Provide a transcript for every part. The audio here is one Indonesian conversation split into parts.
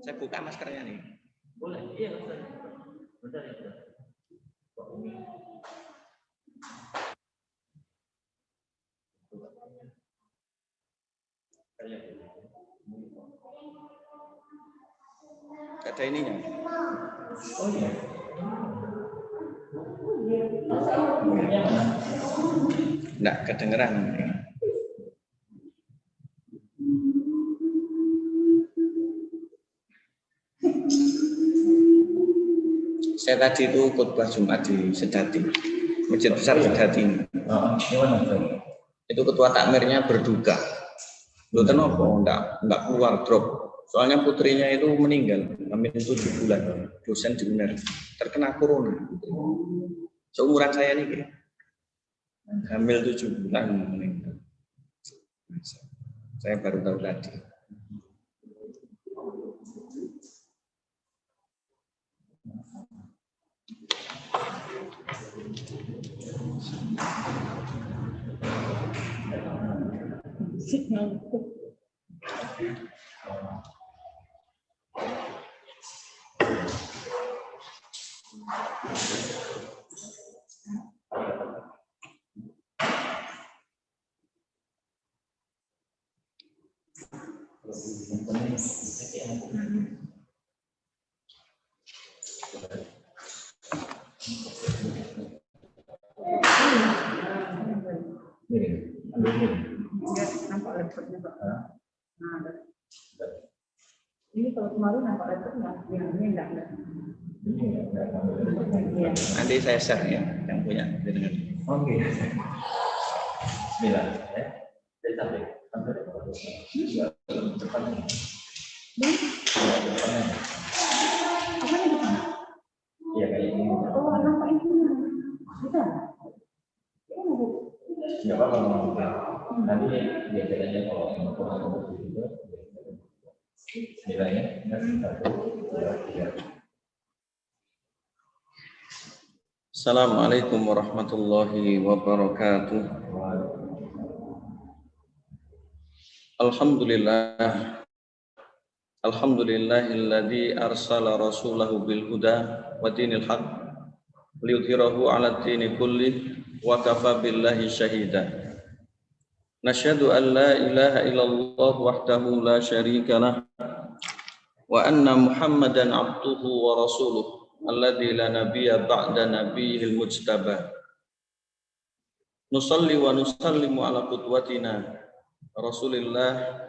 Saya buka maskernya nih. Boleh, iya Ustaz. Bentar ya Ustaz. Gak ada ininya. Oh iya. Enggak kedengeran. Saya tadi itu khutbah Jumat di Sedati, Masjid Besar Sedati. Itu ketua takmirnya berduka. Lu kenapa enggak keluar drop? Soalnya putrinya itu meninggal, hamil 7 bulan, dosen di UNER, terkena corona. Seumuran saya nih, hamil 7 bulan meninggal. Saya baru tahu tadi. Nampak laptopnya Pak. Ini kalau kemarin nampak laptopnya, ini enggak. Nanti saya share ya, yang punya. Oke. Bismillah. Sampai depannya. Apa ini? Iya kayak ini. Oh, nampak ini. Bisa. Enggak apa-apa. Nanti dia bedanya kalau mau itu. Nilainya 1, 2, 3. Assalamualaikum warahmatullahi wabarakatuh. Alhamdulillah. Alhamdulillahilladzi arsala rasulahu bil huda wa dinil haq liyudhhirahu 'ala dini kulli wa kafa billahi syahida. Nasyhadu an la ilaha illallah wahdahu la syarika lah wa anna Muhammadan 'abduhu wa rasuluh alladzi la nabiyya ba'da nabiyyil mujtaba. Nusalli wa nusallimu ala qudwatina Rasulillah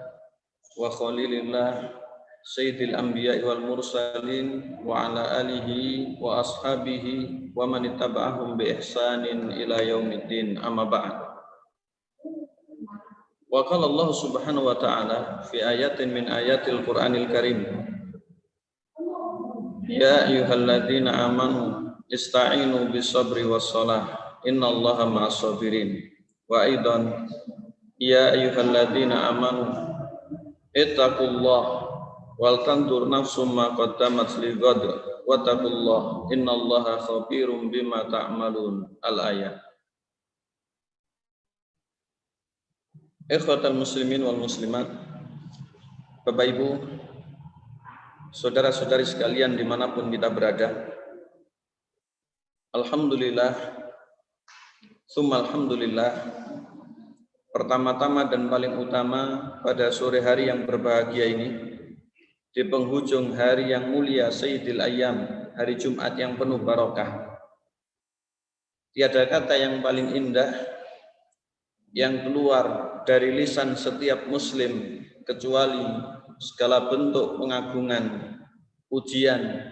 wa khalilillah sayyidil anbiya'i wal mursalin wa ala alihi wa ashabihi wa man ittaba'ahum bi ihsanin ila yaumiddin, amma ba'd. Wa qala Allah subhanahu wa ta'ala fi ayatin min ayatil Qur'anil Karim, ya ayyuhalladzina amanu ista'inu bis sabri was salah innallaha ma'as sabirin. Wa aidan ya ayyuhalladzina amanu ittaqullah wal tandur nafsum ma qaddamat lighad wa taqullah innallaha khabirum bima ta'malun. Al-ayat. Ikhwatal muslimin wal muslimat, Bapak Ibu, saudara-saudari sekalian dimanapun kita berada, alhamdulillah, summa alhamdulillah, pertama-tama dan paling utama pada sore hari yang berbahagia ini, di penghujung hari yang mulia Sayyidil Ayyam, hari Jumat yang penuh barokah, tiada kata yang paling indah yang keluar dari lisan setiap muslim kecuali segala bentuk pengagungan, pujian,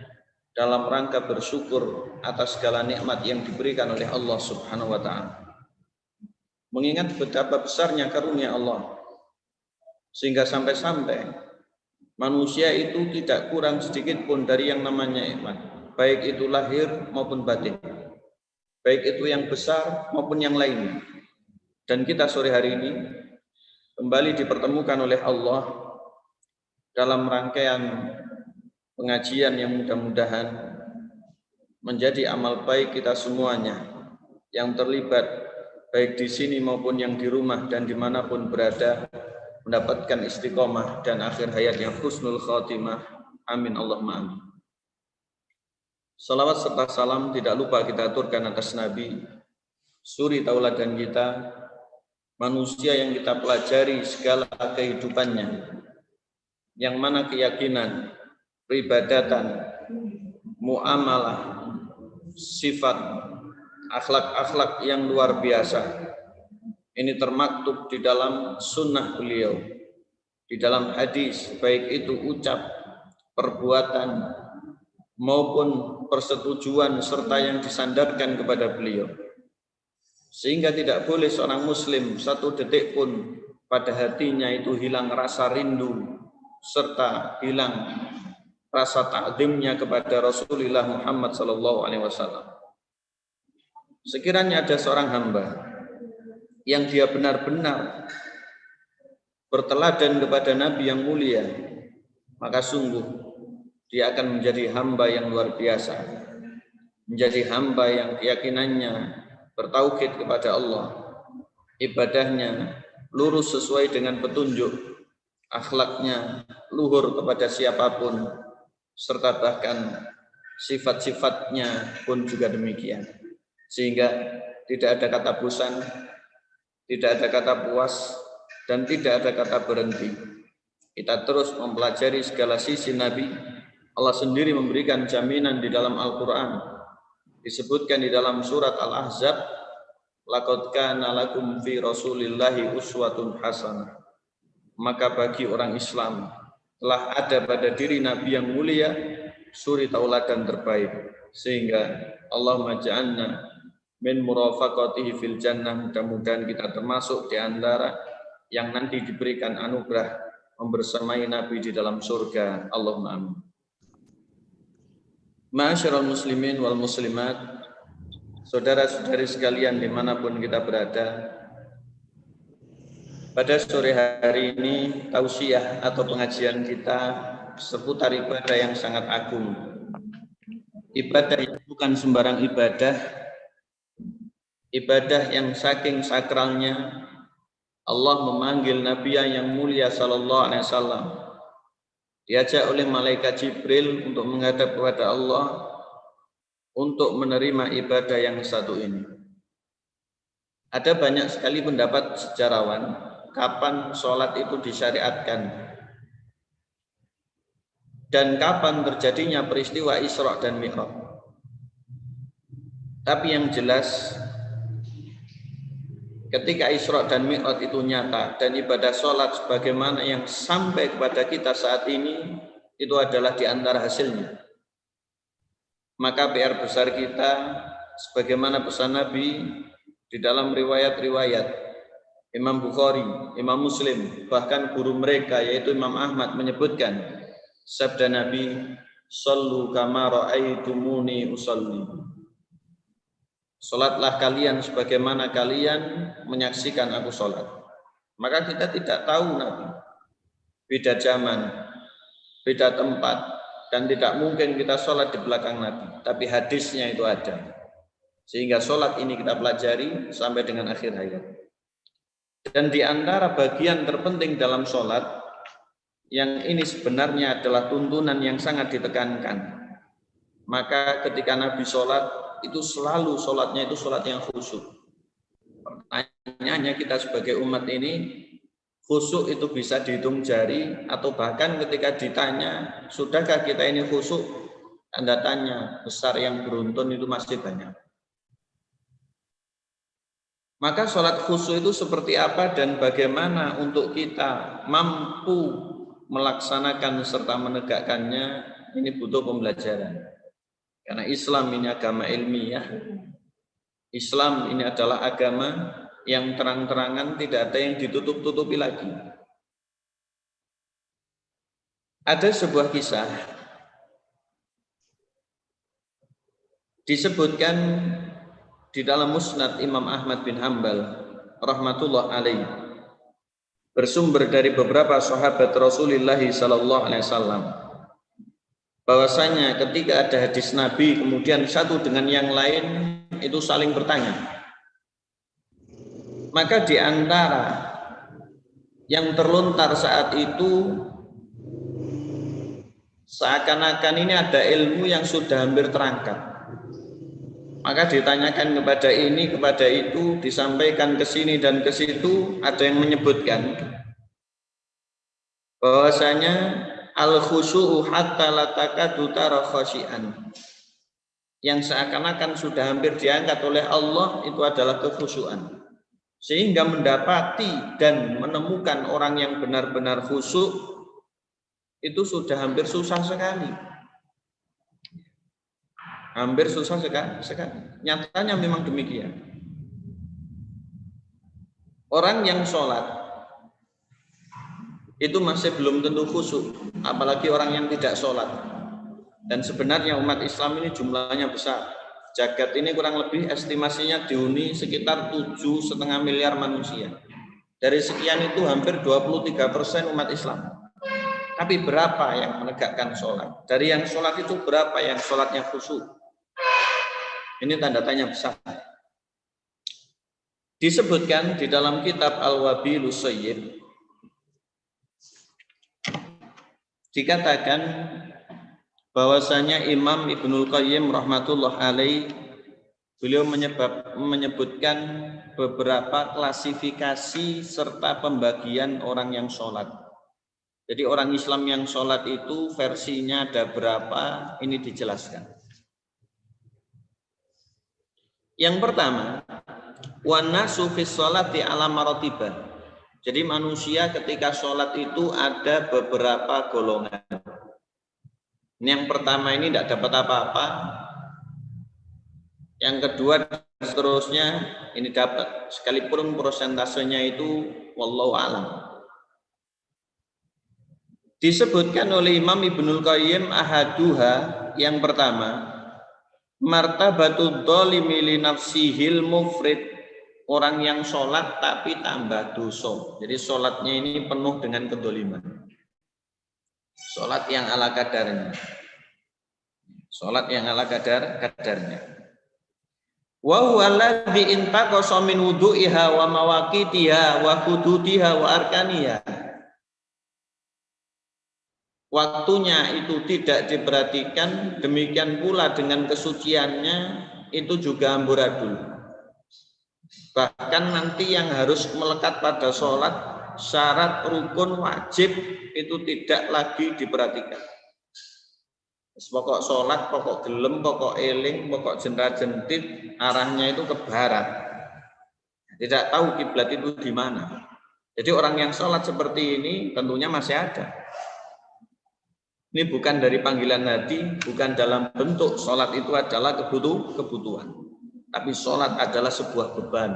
dalam rangka bersyukur atas segala nikmat yang diberikan oleh Allah Subhanahu wa taala. Mengingat betapa besarnya karunia Allah, sehingga sampai-sampai manusia itu tidak kurang sedikit pun dari yang namanya nikmat, baik itu lahir maupun batin, baik itu yang besar maupun yang lainnya. Dan kita sore hari ini kembali dipertemukan oleh Allah dalam rangkaian pengajian yang mudah-mudahan menjadi amal baik kita semuanya yang terlibat baik di sini maupun yang di rumah dan dimanapun berada, mendapatkan istiqomah dan akhir hayat yang husnul khotimah. Amin Allahumma amin. Salawat serta salam tidak lupa kita aturkan atas Nabi, suri tauladan kita, manusia yang kita pelajari segala kehidupannya, yang mana keyakinan, peribadatan, muamalah, sifat, akhlak-akhlak yang luar biasa ini termaktub di dalam sunnah beliau, di dalam hadis, baik itu ucap, perbuatan maupun persetujuan serta yang disandarkan kepada beliau, sehingga tidak boleh seorang muslim satu detik pun pada hatinya itu hilang rasa rindu serta hilang rasa ta'zimnya kepada Rasulullah Muhammad SAW. Sekiranya ada seorang hamba yang dia benar-benar berteladan kepada Nabi yang mulia, maka sungguh dia akan menjadi hamba yang luar biasa, menjadi hamba yang keyakinannya bertauhid kepada Allah, ibadahnya lurus sesuai dengan petunjuk, akhlaknya luhur kepada siapapun, serta bahkan sifat-sifatnya pun juga demikian. Sehingga tidak ada kata bosan, tidak ada kata puas, dan tidak ada kata berhenti. Kita terus mempelajari segala sisi Nabi. Allah sendiri memberikan jaminan di dalam Al-Quran. Disebutkan di dalam surat Al-Ahzab, laqad kana lakum fi Rasulillahi uswatun hasanah. Maka bagi orang Islam telah ada pada diri Nabi yang mulia suri tauladan terbaik, sehingga Allahumma ja'alna min murafaqatihi fil jannah. Mudah-mudahan kita termasuk di antara yang nanti diberikan anugerah membersamai Nabi di dalam surga. Allahumma amin. Ma'asyiral muslimin wal muslimat, saudara-saudari sekalian dimanapun kita berada, pada sore hari ini tausiah atau pengajian kita seputar ibadah yang sangat agung. Ibadah yang bukan sembarang ibadah, ibadah yang saking sakralnya Allah memanggil Nabi yang mulia sallallahu alaihi wasallam, diajak oleh malaikat Jibril untuk menghadap kepada Allah untuk menerima ibadah yang satu ini. Ada banyak sekali pendapat sejarawan kapan sholat itu disyariatkan dan kapan terjadinya peristiwa Isra dan Mi'raj. Tapi yang jelas ketika Isra dan Mi'raj itu nyata dan ibadah sholat sebagaimana yang sampai kepada kita saat ini itu adalah di antara hasilnya. Maka PR besar kita sebagaimana pesan Nabi di dalam riwayat-riwayat Imam Bukhari, Imam Muslim, bahkan guru mereka yaitu Imam Ahmad menyebutkan sabda Nabi, "Shallu kama ra'aitumuni usalli." Salatlah kalian sebagaimana kalian menyaksikan aku salat. Maka kita tidak tahu Nabi, beda zaman, beda tempat, dan tidak mungkin kita salat di belakang Nabi. Tapi hadisnya itu ada. Sehingga salat ini kita pelajari sampai dengan akhir hayat. Dan di antara bagian terpenting dalam salat, yang ini sebenarnya adalah tuntunan yang sangat ditekankan. Maka ketika Nabi salat, itu selalu sholatnya itu sholat yang khusyuk. Pertanyaannya kita sebagai umat ini, khusyuk itu bisa dihitung jari atau bahkan ketika ditanya, sudahkah kita ini khusyuk? Tanda tanya besar yang beruntun itu masih banyak. Maka sholat khusyuk itu seperti apa dan bagaimana untuk kita mampu melaksanakan serta menegakkannya, ini butuh pembelajaran. Karena Islam ini agama ilmiah. Islam ini adalah agama yang terang-terangan, tidak ada yang ditutup-tutupi lagi. Ada sebuah kisah disebutkan di dalam Musnad Imam Ahmad bin Hanbal rahmatullah alaih, bersumber dari beberapa sahabat Rasulullah sallallahu alaihi wasallam, bahwasanya ketika ada hadis Nabi kemudian satu dengan yang lain itu saling bertanya, maka di antara yang terlontar saat itu seakan-akan ini ada ilmu yang sudah hampir terangkat. Maka ditanyakan kepada ini, kepada itu, disampaikan ke sini dan ke situ. Ada yang menyebutkan bahwasanya al-khusyu'u hatta la takadu tara khasyian, yang seakan-akan sudah hampir diangkat oleh Allah itu adalah kekhusyuan, sehingga mendapati dan menemukan orang yang benar-benar khusyuk itu sudah hampir susah sekali. Hampir susah sekali. Nyatanya memang demikian. Orang yang sholat itu masih belum tentu khusyuk, apalagi orang yang tidak sholat. Dan sebenarnya umat Islam ini jumlahnya besar. Jagat ini kurang lebih estimasinya dihuni sekitar 7,5 miliar manusia. Dari sekian itu hampir 23% umat Islam. Tapi berapa yang menegakkan sholat? Dari yang sholat itu berapa yang sholatnya khusyuk? Ini tanda tanya besar. Disebutkan di dalam kitab Al-Wabilus Sayyid, dikatakan bahwasanya Imam Ibnul Qayyim rahmatullah alaih, beliau menyebutkan beberapa klasifikasi serta pembagian orang yang sholat. Jadi orang Islam yang sholat itu versinya ada berapa, ini dijelaskan. Yang pertama, wanasu fis sholati ala maratibah. Jadi manusia ketika sholat itu ada beberapa golongan. Ini yang pertama ini tidak dapat apa-apa. Yang kedua seterusnya ini dapat, sekalipun prosentasenya itu wallahu a'lam. Disebutkan oleh Imam Ibnul Qayyim ahaduha, yang pertama, martabatud dzalimi li nafsihil mufrid, orang yang sholat tapi tambah dosa. Jadi sholatnya ini penuh dengan kedoliman. Sholat yang ala kadarnya. Sholat yang ala kadarnya. Wa huwa alladzi intaqasa min wudu'iha wa mawaqitiha wa hudutiha wa arkaniha. Waktunya itu tidak diperhatikan, demikian pula dengan kesuciannya itu juga amburadul. Bahkan nanti yang harus melekat pada sholat, syarat rukun wajib itu tidak lagi diperhatikan. Pokok sholat, pokok gelem, pokok eling, pokok jendra-jentit, arahnya itu ke barat. Tidak tahu kiblat itu di mana. Jadi orang yang sholat seperti ini tentunya masih ada. Ini bukan dari panggilan hati, bukan dalam bentuk sholat itu adalah kebutuhan. Tapi sholat adalah sebuah beban.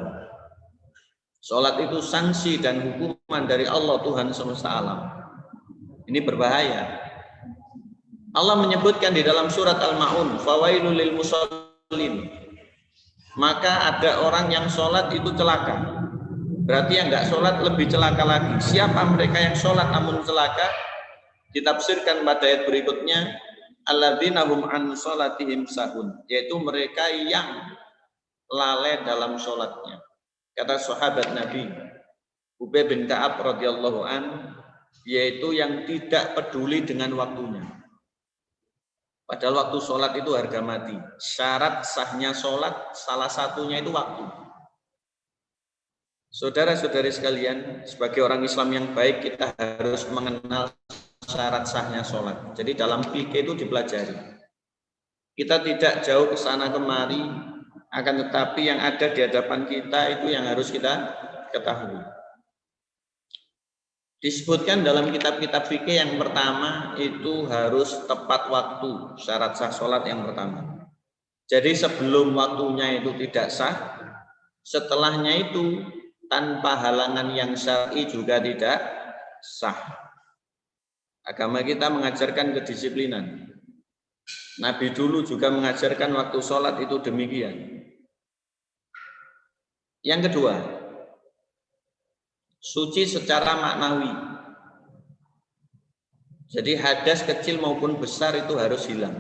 Sholat itu sanksi dan hukuman dari Allah Tuhan semesta alam. Ini berbahaya. Allah menyebutkan di dalam surat Al-Ma'un, fawailul lil musallin. Maka ada orang yang sholat itu celaka. Berarti yang nggak sholat lebih celaka lagi. Siapa mereka yang sholat namun celaka? Ditafsirkan pada ayat berikutnya, alladzina hum an sholatihim sahun, yaitu mereka yang lalai dalam sholatnya. Kata sahabat Nabi Ubay bin Ka'ab radhiyallahu an, yaitu yang tidak peduli dengan waktunya. Padahal waktu sholat itu harga mati. Syarat sahnya sholat salah satunya itu waktu. Saudara-saudari sekalian, sebagai orang Islam yang baik kita harus mengenal syarat sahnya sholat. Jadi dalam fikih itu dipelajari. Kita tidak jauh ke sana kemari, akan tetapi yang ada di hadapan kita itu yang harus kita ketahui. Disebutkan dalam kitab-kitab fikih yang pertama itu harus tepat waktu, syarat sah sholat yang pertama. Jadi sebelum waktunya itu tidak sah, setelahnya itu tanpa halangan yang syar'i juga tidak sah. Agama kita mengajarkan kedisiplinan. Nabi dulu juga mengajarkan waktu sholat itu demikian. Yang kedua, suci secara maknawi. Jadi hadas kecil maupun besar itu harus hilang.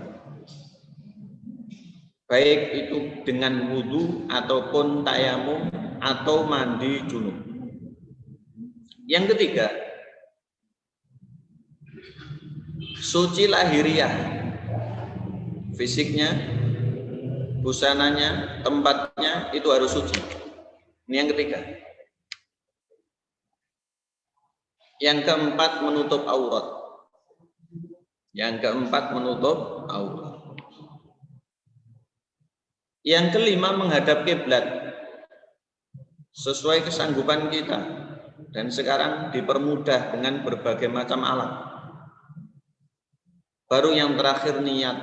Baik itu dengan wudu ataupun tayamum atau mandi junub. Yang ketiga, suci lahiriah, fisiknya, busananya, tempatnya itu harus suci. Ini yang ketiga. Yang keempat, menutup aurat. Yang keempat, menutup aurat. Yang kelima, menghadap kiblat sesuai kesanggupan kita, dan sekarang dipermudah dengan berbagai macam alat. Baru yang terakhir, niat.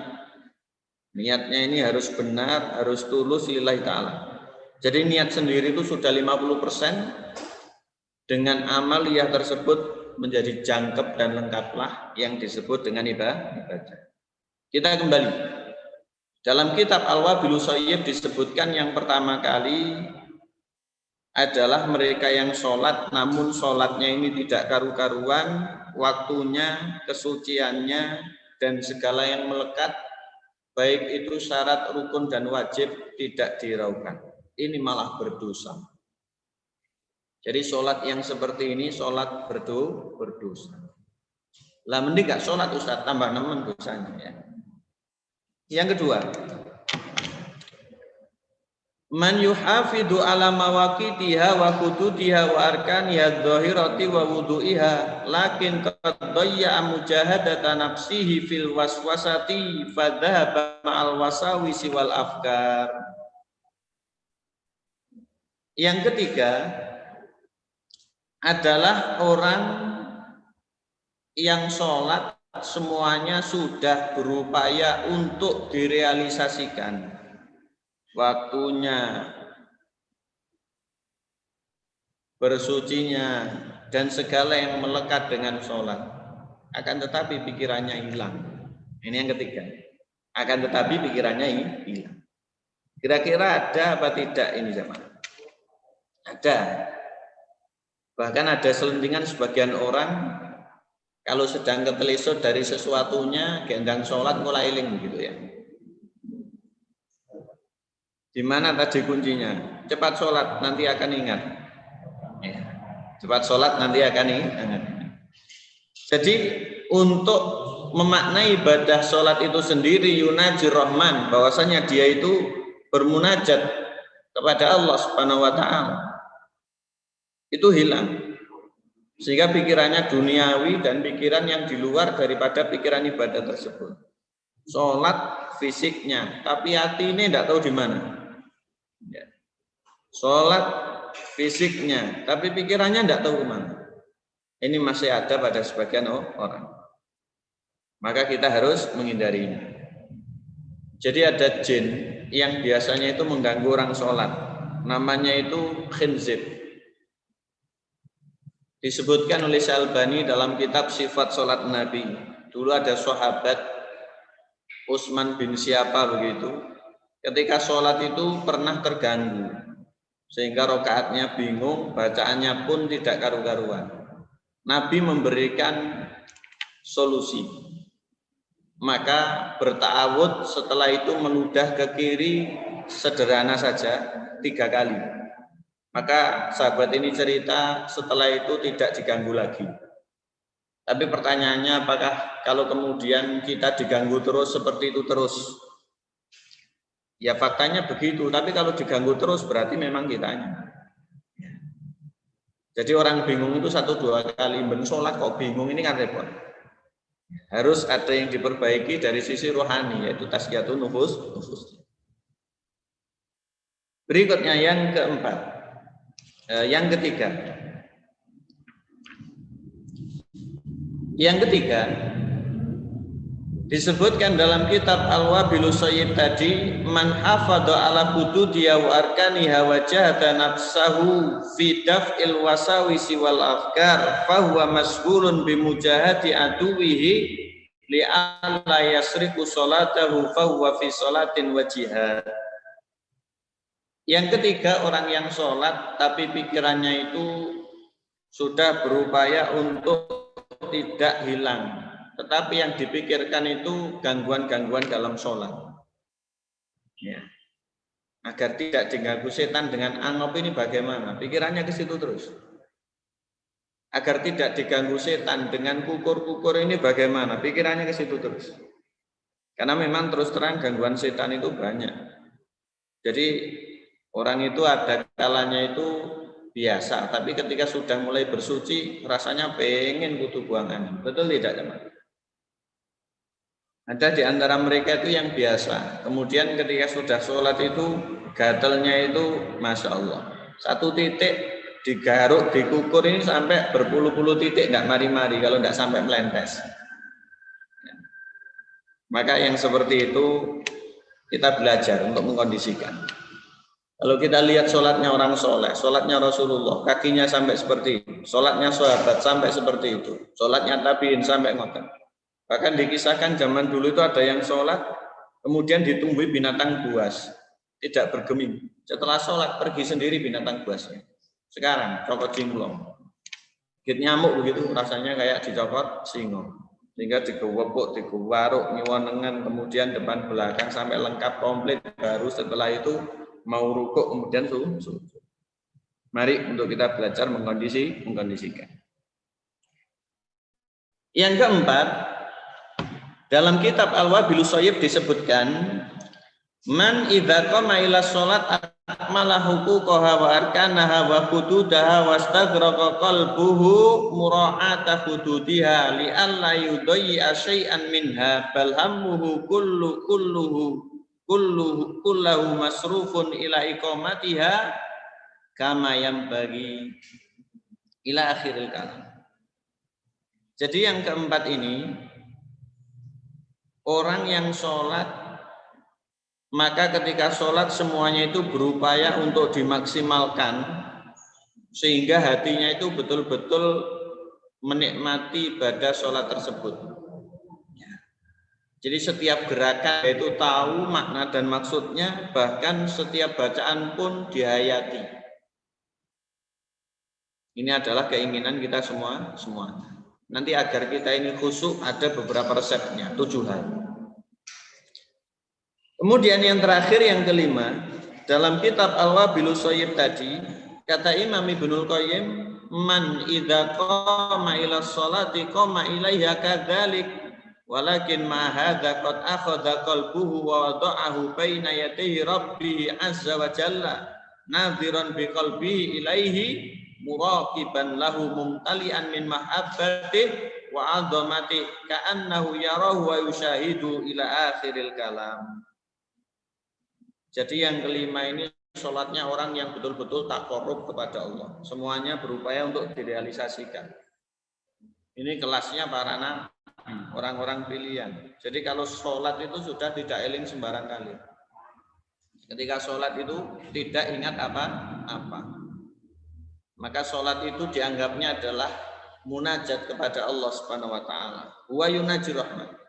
Niatnya ini harus benar, harus tulus lillahi ta'ala. Jadi niat sendiri itu sudah 50%, dengan amaliyah tersebut menjadi jangkep dan lengkaplah yang disebut dengan ibadah. Kita kembali. Dalam kitab Al-Wabilu Shayyib disebutkan yang pertama kali adalah mereka yang sholat, namun sholatnya ini tidak karu-karuan, waktunya, kesuciannya, dan segala yang melekat, baik itu syarat, rukun, dan wajib tidak diraukan. Ini malah berdosa. Jadi sholat yang seperti ini, sholat berdosa. Lah mending gak sholat Ustaz, tambah nemen dosanya ya. Yang kedua, man yuhafidu ala mawaqitiha wa hudutiha wa arkaniha dhahirati wa wudu'iha lakin qad dayya mujahadata nafsihi fil waswasati fadhahaba ma'al wasawisi wal afkar. Yang ketiga adalah orang yang sholat semuanya sudah berupaya untuk direalisasikan waktunya, bersucinya, dan segala yang melekat dengan sholat. Akan tetapi pikirannya hilang. Ini yang ketiga. Akan tetapi pikirannya hilang. Kira-kira ada apa tidak ini jemaah? Ada. Bahkan ada selentingan sebagian orang kalau sedang ketelisut dari sesuatunya, gendang sholat mulai iling gitu ya. Di mana tadi kuncinya? Cepat sholat, nanti akan ingat. Ya. Cepat sholat, nanti akan ingat. Jadi untuk memaknai ibadah sholat itu sendiri, yunajir rahman, bahwasanya dia itu bermunajat kepada Allah Subhanahu wa Ta'ala, itu hilang. Sehingga pikirannya duniawi dan pikiran yang di luar daripada pikiran ibadah tersebut. Sholat fisiknya, tapi hati ini tidak tahu di mana. Ya. Sholat fisiknya, tapi pikirannya tidak tahu kemana. Ini masih ada pada sebagian orang. Maka kita harus menghindarinya. Jadi ada jin yang biasanya itu mengganggu orang sholat. Namanya itu khinzib. Disebutkan oleh Syalbani dalam kitab Sifat Sholat Nabi. Dulu ada sahabat Utsman bin siapa begitu. Ketika sholat itu pernah terganggu. Sehingga rokaatnya bingung, bacaannya pun tidak karu-karuan. Nabi memberikan solusi. Maka berta'awud, setelah itu meludah ke kiri sederhana saja 3 kali. Maka sahabat ini cerita setelah itu tidak diganggu lagi. Tapi pertanyaannya, apakah kalau kemudian kita diganggu terus seperti itu terus? Ya faktanya begitu, tapi kalau diganggu terus berarti memang kitanya. Jadi orang bingung itu 1-2 kali sholat kok bingung, ini kan repot. Harus ada yang diperbaiki dari sisi rohani, yaitu tazkiyatun nufus. Berikutnya yang keempat. Yang ketiga Disebutkan dalam kitab Al-Wabilu Sayyib tadi, man hafadha ala hududiyya wa arkaniha wa jahada nafsahu fi daf'il wasawisi wal afkar fahuwa mas'ulun bimujahati aduwihi li'alla yasriku salatahu fahuwa fi salatin wa jihad. Yang ketiga, orang yang sholat tapi pikirannya itu sudah berupaya untuk tidak hilang, tetapi yang dipikirkan itu gangguan-gangguan dalam sholat, ya. Agar tidak diganggu setan dengan angop ini bagaimana? Pikirannya ke situ terus. Agar tidak diganggu setan dengan kukur-kukur ini bagaimana? Pikirannya ke situ terus. Karena memang terus terang gangguan setan itu banyak. Jadi orang itu ada kalanya itu biasa, tapi ketika sudah mulai bersuci, rasanya pengen kudu buang angin. Betul tidak, teman? Ada di antara mereka itu yang biasa. Kemudian ketika sudah sholat itu, gatalnya itu, Masya Allah. Satu titik digaruk, dikukur ini sampai berpuluh-puluh titik, nggak mari-mari kalau nggak sampai melentes. Maka yang seperti itu kita belajar untuk mengkondisikan. Kalau kita lihat sholatnya orang soleh, sholatnya Rasulullah, kakinya sampai seperti itu, sholatnya sahabat sampai seperti itu, sholatnya tabiin sampai ngoten. Bahkan dikisahkan zaman dulu itu ada yang sholat, kemudian ditumbuhi binatang buas, tidak bergeming. Setelah sholat pergi sendiri binatang buasnya. Sekarang cokot jingklong, gigit nyamuk begitu, rasanya kayak dicokot singo, sehingga digewepuk, digewaruk, nyiwonengan, kemudian depan belakang sampai lengkap komplit. Baru setelah itu mau rukuk kemudian sujud. Mari untuk kita belajar mengkondisikan. Yang keempat, dalam kitab Al-Wabilu Shayyib disebutkan, man idza qama ila sholat akmala huquqaha wa arkanaha wa hududaha wastaghraqa qalbuhu mura'ata hududiha li alla yudayya syai'an minha bal hammuhu kullahu masrufun ila iqamatiha kama yang bagi ila akhiril kalam. Jadi yang keempat ini, orang yang sholat, maka ketika sholat semuanya itu berupaya untuk dimaksimalkan sehingga hatinya itu betul-betul menikmati ibadah sholat tersebut. Jadi setiap gerakan itu tahu makna dan maksudnya, bahkan setiap bacaan pun dihayati. Ini adalah keinginan kita semua. Nanti agar kita ini khusyuk ada beberapa resepnya, 7 hal. Kemudian yang terakhir, yang kelima, dalam kitab Al-Wabilu Shayyib tadi, kata Imam Ibnul Qayyim, man idza qama ila sholati qama ilaiha kadzalik walakin ma hadza qad akhadha qalbuhu wa wada'ahu baina yadayhi rabbih azza wa jalla nadhiran bi qalbihi ilaihi muraqiban lahu mumtali'an min mahabbatih wa 'azamati ka'annahu yarahu wa yushahidu ila akhiril kalam. Jadi yang kelima ini sholatnya orang yang betul-betul takarrub kepada Allah. Semuanya berupaya untuk direalisasikan. Ini kelasnya para nabi, orang-orang pilihan. Jadi kalau sholat itu sudah tidak eling sembarang kali. Ketika sholat itu tidak ingat apa-apa. Maka sholat itu dianggapnya adalah munajat kepada Allah Subhanahu wa taala. Wa yunajir rahmat.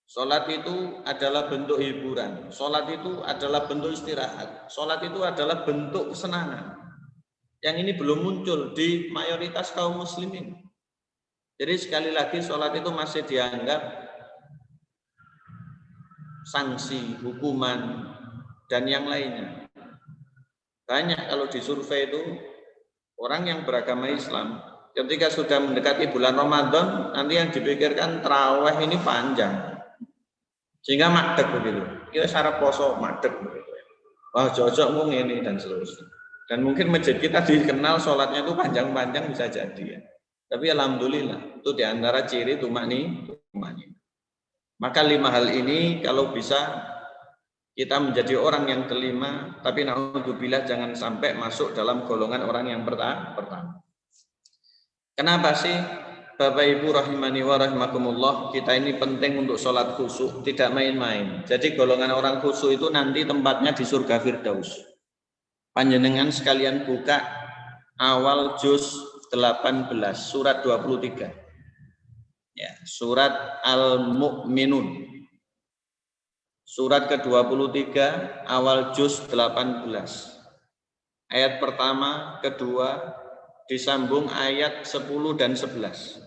Sholat itu adalah bentuk hiburan. Sholat itu adalah bentuk istirahat. Sholat itu adalah bentuk kesenangan. Yang ini belum muncul di mayoritas kaum muslimin. Jadi sekali lagi sholat itu masih dianggap sanksi, hukuman, dan yang lainnya. Banyak kalau disurvei itu orang yang beragama Islam ketika sudah mendekati bulan Ramadan, nanti yang dipikirkan tarawih ini panjang. Sehingga madeg begitu. Kita syarat poso madeg begitu. Wah, cocok mung ini dan seterusnya. Dan mungkin masjid kita dikenal sholatnya itu panjang-panjang bisa jadi ya. Tapi alhamdulillah itu diantara ciri tumakni. Maka 5 hal ini kalau bisa kita menjadi orang yang kelima, tapi naudzubillah jangan sampai masuk dalam golongan orang yang pertama. Kenapa sih? Bapak Ibu rahimani wa rahimakumullah, kita ini penting untuk sholat khusyuk, tidak main-main. Jadi golongan orang khusyuk itu nanti tempatnya di surga Firdaus. Panjenengan sekalian buka awal juz 18, surat 23. Ya, surat Al-Mu'minun. Surat ke-23, awal juz 18. Ayat pertama, kedua, disambung ayat 10 dan 11.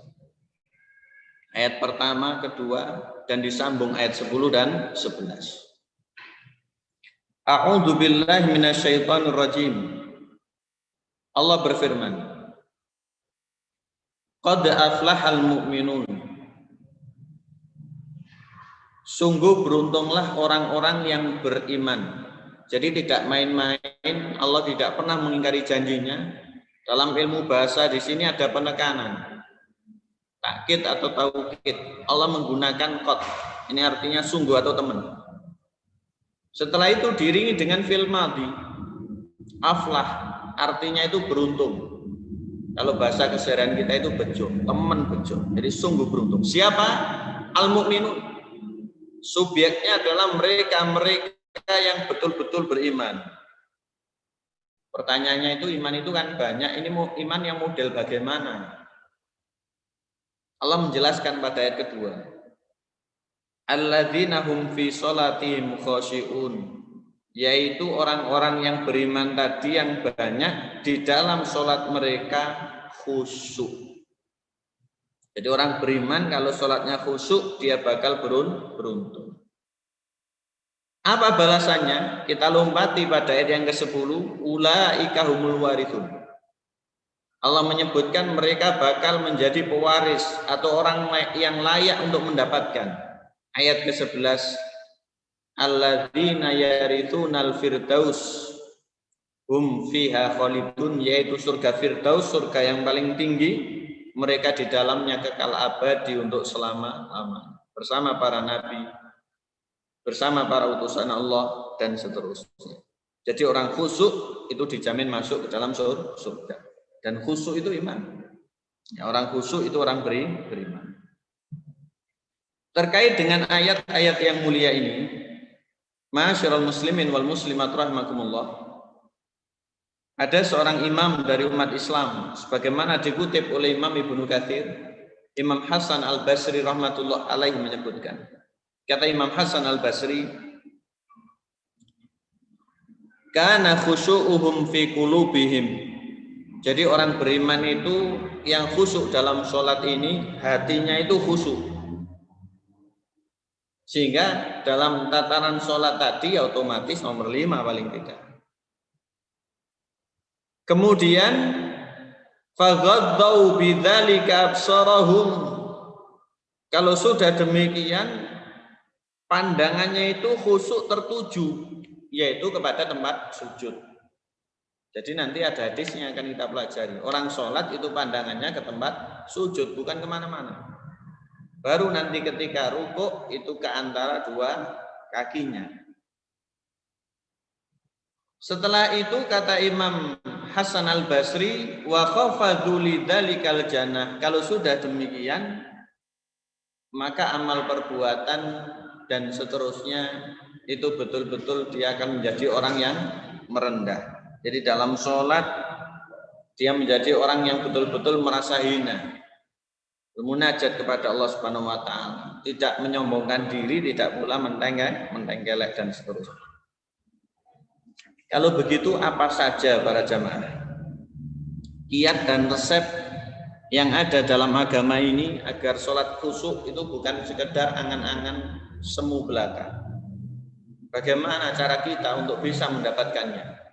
Ayat pertama, kedua, dan disambung ayat 10 dan 11. A'udzu billahi minasyaitonir rajim. Allah berfirman, Qad aflahal mu'minun. Sungguh beruntunglah orang-orang yang beriman. Jadi tidak main-main, Allah tidak pernah mengingkari janjinya. Dalam ilmu bahasa di sini ada penekanan. Takkid atau taukid. Allah menggunakan qad. Ini artinya sungguh atau teman. Setelah itu diiringi dengan fi'il madhi. Aflah artinya itu beruntung. Kalau bahasa keseharian kita itu bejo, teman bejo. Jadi sungguh beruntung. Siapa? Al-mu'minun. Subjeknya adalah mereka yang betul-betul beriman. Pertanyaannya itu iman itu kan banyak. Ini iman yang model bagaimana? Allah menjelaskan pada ayat kedua, alladzina hum fi sholatihim khashi'un, yaitu orang-orang yang beriman tadi yang banyak di dalam sholat mereka khusyuk. Jadi orang beriman kalau sholatnya khusyuk dia bakal beruntung. Apa balasannya? Kita lompati pada ayat yang ke-10, ulaika humul warithun. Allah menyebutkan mereka bakal menjadi pewaris atau orang yang layak untuk mendapatkan. Ayat ke-11, alladzina yarithunal firdaus hum fiha khalidun, yaitu surga Firdaus, surga yang paling tinggi, mereka di dalamnya kekal abadi untuk selama-lamanya bersama para nabi, bersama para utusan Allah dan seterusnya. Jadi orang khusyuk itu dijamin masuk ke dalam surga. Dan khusyuk itu iman. Ya, orang khusyuk itu orang beriman. Terkait dengan ayat-ayat yang mulia ini, ma'asyiral muslimin wal muslimat rahimakumullah, ada seorang imam dari umat Islam, sebagaimana dikutip oleh Imam Ibnu Katsir, Imam Hasan Al-Basri rahmatullah alaihi menyebutkan. Kata Imam Hasan Al-Basri, kana khusyu'uhum fi qulubihim. Jadi orang beriman itu yang khusyuk dalam sholat ini, hatinya itu khusyuk. Sehingga dalam tataran sholat tadi otomatis nomor 5 paling tidak. Kemudian faghaddau bidzalika absarahum. Kalau sudah demikian, pandangannya itu khusyuk tertuju, yaitu kepada tempat sujud. Jadi nanti ada hadisnya akan kita pelajari. Orang sholat itu pandangannya ke tempat sujud, bukan kemana-mana. Baru nanti ketika rukuk itu ke antara dua kakinya. Setelah itu kata Imam Hasan Al-Basri, wa khafadhu lidzalikal jannah. Kalau sudah demikian, maka amal perbuatan dan seterusnya itu betul-betul dia akan menjadi orang yang merendah. Jadi dalam sholat dia menjadi orang yang betul-betul merasa hina, bermunajat kepada Allah Subhanahu Wa Taala, tidak menyombongkan diri, tidak pula mentengkelek dan seterusnya. Kalau begitu apa saja para jamaah kiat dan resep yang ada dalam agama ini agar sholat khusyuk itu bukan sekedar angan-angan semu belaka? Bagaimana cara kita untuk bisa mendapatkannya?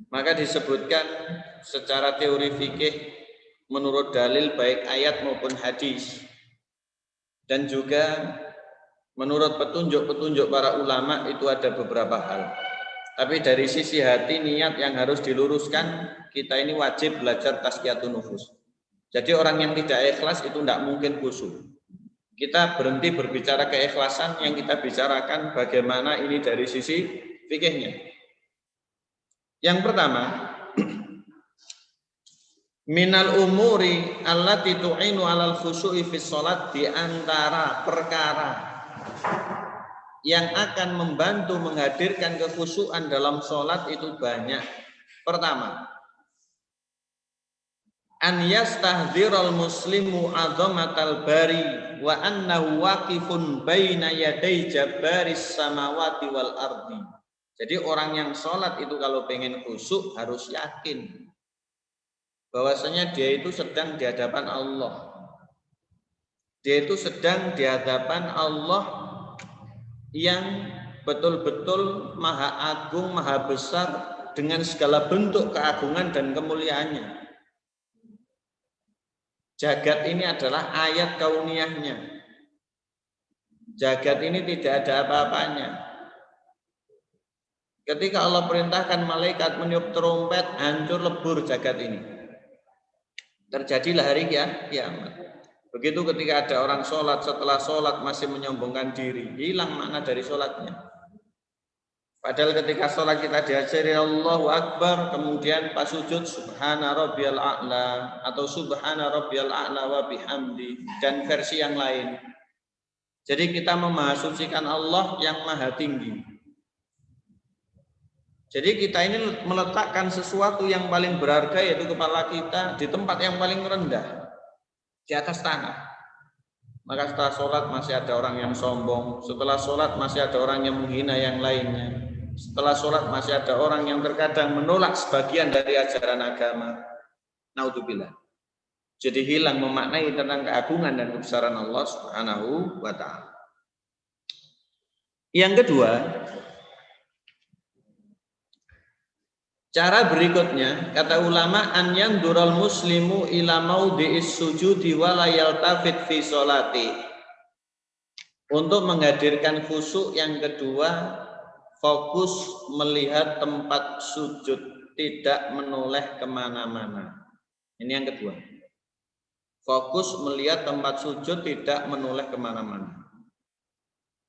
Maka disebutkan secara teori fikih menurut dalil baik ayat maupun hadis, dan juga menurut petunjuk-petunjuk para ulama itu ada beberapa hal. Tapi dari sisi hati, niat yang harus diluruskan, kita ini wajib belajar tazkiyatun nufus. Jadi orang yang tidak ikhlas itu tidak mungkin khusyuk. Kita berhenti berbicara keikhlasan, yang kita bicarakan bagaimana ini dari sisi fikihnya. Yang pertama, Minal umuri allati tu'inu 'alal khusyu'i fi shalat, di antara perkara yang akan membantu menghadirkan kekhusyuan dalam sholat itu banyak. Pertama, an yastahdhiral muslimu 'azamatal bari wa annahu waqifun baina yaday jabbaris samawati wal ardi. Jadi orang yang sholat itu kalau pengen khusyuk harus yakin bahwasanya dia itu sedang di hadapan Allah. Dia itu sedang di hadapan Allah yang betul-betul maha agung, maha besar dengan segala bentuk keagungan dan kemuliaannya. Jagat ini adalah ayat kauniyahnya. Jagat ini tidak ada apa-apanya. Ketika Allah perintahkan malaikat meniup trompet, hancur lebur jagat ini. Terjadilah hari kiamat. Begitu ketika ada orang sholat, setelah sholat masih menyombongkan diri, hilang makna dari sholatnya. Padahal ketika sholat kita diajari Allahu Akbar, kemudian pas sujud Subhana Rabbiyal A'la atau Subhana Rabbiyal A'la wa bihamdi, dan versi yang lain. Jadi kita memahasucikan Allah yang maha tinggi. Jadi kita ini meletakkan sesuatu yang paling berharga, yaitu kepala kita, di tempat yang paling rendah, di atas tanah. Maka setelah sholat masih ada orang yang sombong, setelah sholat masih ada orang yang menghina yang lainnya, setelah sholat masih ada orang yang terkadang menolak sebagian dari ajaran agama. Naudzubillah. Jadi hilang memaknai tentang keagungan dan kebesaran Allah Subhanahu wa ta'ala. Yang kedua, cara berikutnya, kata ulama, an yandural muslimu ila maudhi'is sujudi wa la yaltafit fi sholati. Untuk menghadirkan khusyuk yang kedua, fokus melihat tempat sujud, tidak menoleh kemana-mana. Ini yang kedua. Fokus melihat tempat sujud, tidak menoleh kemana-mana.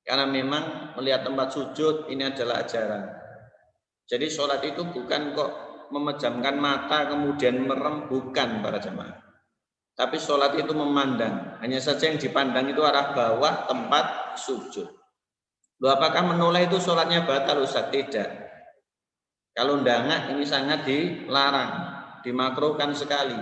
Karena memang melihat tempat sujud ini adalah ajaran. Jadi sholat itu bukan kok memejamkan mata kemudian merem, bukan para jemaah. Tapi sholat itu memandang. Hanya saja yang dipandang itu arah bawah tempat sujud. Loh, apakah menoleh itu sholatnya batal, Ustaz? Tidak. Kalau ndangak ini sangat dilarang, dimakruhkan sekali.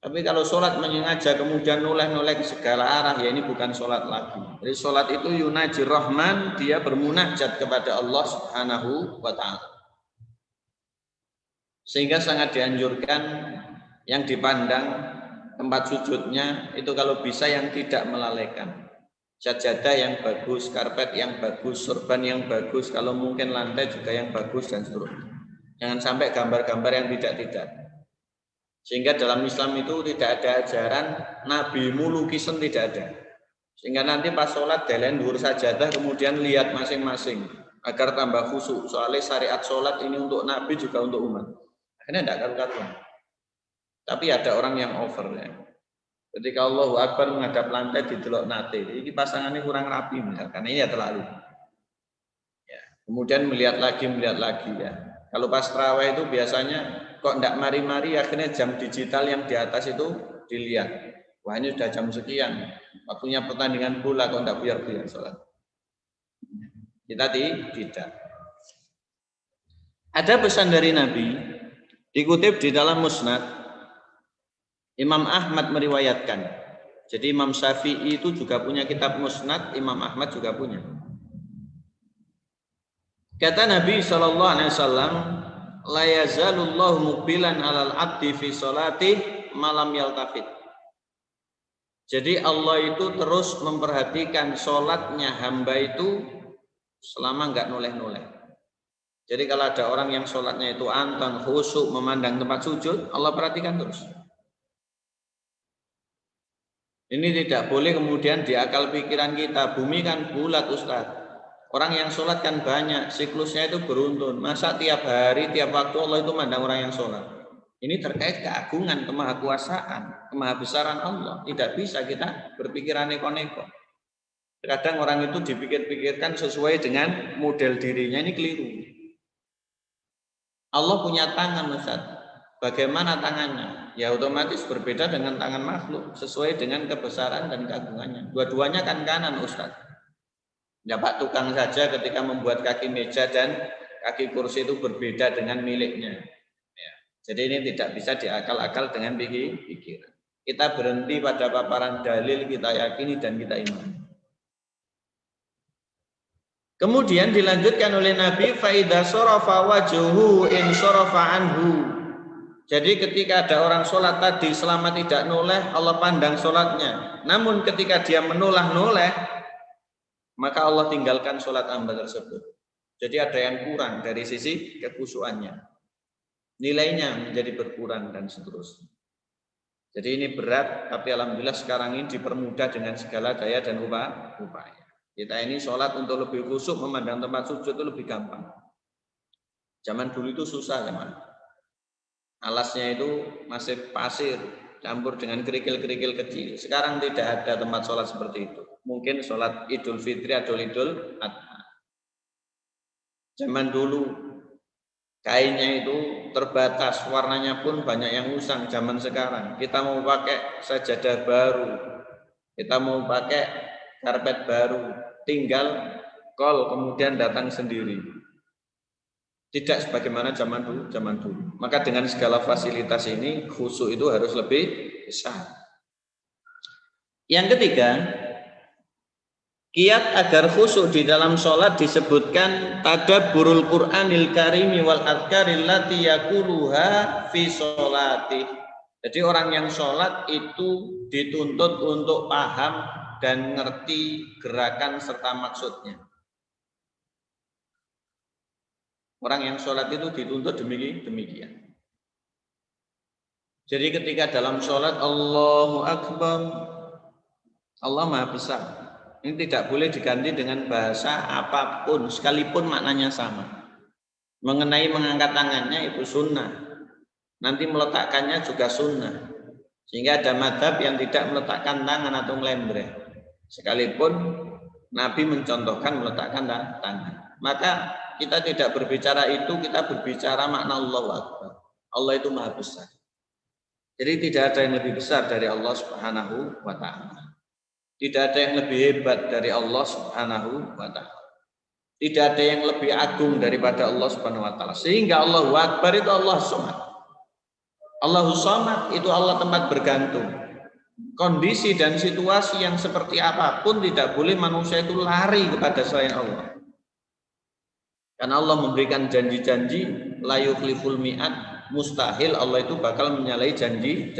Tapi kalau sholat menyengaja kemudian noleh-noleh ke segala arah, ya ini bukan sholat lagi. Jadi sholat itu yunajir rahman, dia bermunajat kepada Allah Subhanahu wa ta'ala. Sehingga sangat dianjurkan yang dipandang tempat sujudnya itu kalau bisa yang tidak melalaikan. Sajadah yang bagus, karpet yang bagus, sorban yang bagus, kalau mungkin lantai juga yang bagus dan seterusnya. Jangan sampai gambar-gambar yang tidak-tidak. Sehingga dalam Islam itu tidak ada ajaran nabimu lukisan, tidak ada. Sehingga nanti pas sholat delen dhuwur sajadah kemudian lihat masing-masing agar tambah khusyuk. Soalnya syariat sholat ini untuk nabi juga untuk umat. Akhirnya tidak karu-karuan. Tapi ada orang yang over ya. Ketika Allahu Akbar menghadap lantai didelok nate. Ini pasangannya kurang rapi misalkan. Ini ya terlalu. Ya. Kemudian melihat lagi ya. Kalau pas tarawih itu biasanya kok enggak mari-mari, akhirnya jam digital yang di atas itu dilihat. Wah, ini sudah jam sekian. Waktunya pertandingan bola, kok enggak biar-biar sholat. Kita tidak. Ada pesan dari Nabi, dikutip di dalam Musnad, Imam Ahmad meriwayatkan. Jadi Imam Syafi'i itu juga punya kitab Musnad, Imam Ahmad juga punya. Kata Nabi SAW, la yazalullahu muqbilan alal abdi fi sholati malam yaltafit. Jadi Allah itu terus memperhatikan sholatnya hamba itu selama enggak noleh-noleh. Jadi kalau ada orang yang sholatnya itu anteng, khusyuk, memandang tempat sujud, Allah perhatikan terus. Ini tidak boleh kemudian di akal pikiran kita, bumi kan bulat Ustaz. Orang yang sholat kan banyak, siklusnya itu beruntun. Masa tiap hari, tiap waktu Allah itu mandang orang yang sholat? Ini terkait keagungan, kemahakuasaan, kemahabesaran Allah. Tidak bisa kita berpikiran neko-neko. Kadang orang itu dipikir-pikirkan sesuai dengan model dirinya, ini keliru. Allah punya tangan, Ustaz. Bagaimana tangannya? Ya otomatis berbeda dengan tangan makhluk sesuai dengan kebesaran dan keagungannya. Dua-duanya kan kanan, Ustaz. Ya Pak tukang saja ketika membuat kaki meja dan kaki kursi itu berbeda dengan miliknya. Ya. Jadi ini tidak bisa diakal-akal dengan pikiran. Kita berhenti pada paparan dalil, kita yakini dan kita imani. Kemudian dilanjutkan oleh Nabi, faida sorofa wajuhu in sorofa anhu. Jadi ketika ada orang sholat tadi selama tidak noleh, Allah pandang sholatnya. Namun ketika dia menoleh, maka Allah tinggalkan sholat hamba tersebut. Jadi ada yang kurang dari sisi kekhusyuannya. Nilainya menjadi berkurang dan seterusnya. Jadi ini berat, tapi alhamdulillah sekarang ini dipermudah dengan segala daya dan upaya. Kita ini sholat untuk lebih khusyuk, memandang tempat sujud itu lebih gampang. Zaman dulu itu susah teman. Alasnya itu masih pasir, campur dengan kerikil-kerikil kecil. Sekarang tidak ada tempat sholat seperti itu. Mungkin sholat Idul Fitri atau Idul Adha. Zaman dulu kainnya itu terbatas, warnanya pun banyak yang usang. Zaman sekarang kita mau pakai sajadah baru, kita mau pakai karpet baru, tinggal call kemudian datang sendiri. Tidak sebagaimana zaman dulu. Maka dengan segala fasilitas ini, khusyuk itu harus lebih besar. Yang ketiga, kiat agar khusyuk di dalam sholat disebutkan tadabburul Qur'anil karimi wal adhkaril lati yaquluha fi sholati. Jadi orang yang sholat itu dituntut untuk paham dan ngerti gerakan serta maksudnya. Orang yang sholat itu dituntut demikian. Jadi ketika dalam sholat Allahu Akbar, Allah Maha Besar. Ini tidak boleh diganti dengan bahasa apapun, sekalipun maknanya sama. Mengenai mengangkat tangannya itu sunnah. Nanti meletakkannya juga sunnah. Sehingga ada madhab yang tidak meletakkan tangan atau melembreh. Sekalipun Nabi mencontohkan meletakkan tangan. Maka kita tidak berbicara itu, kita berbicara makna Allahu Akbar. Allah itu Maha Besar. Jadi tidak ada yang lebih besar dari Allah Subhanahu wa Ta'ala. Tidak ada yang lebih hebat dari Allah Subhanahu wa Ta'ala. Tidak ada yang lebih agung daripada Allah Subhanahu wa Ta'ala. Sehingga Allahu Akbar itu Allah Somad. Allahu Somad itu Allah tempat bergantung. Kondisi dan situasi yang seperti apapun tidak boleh manusia itu lari kepada selain Allah. Karena Allah memberikan janji-janji la yukhliful mi'ad, mustahil Allah itu bakal menyalahi janji.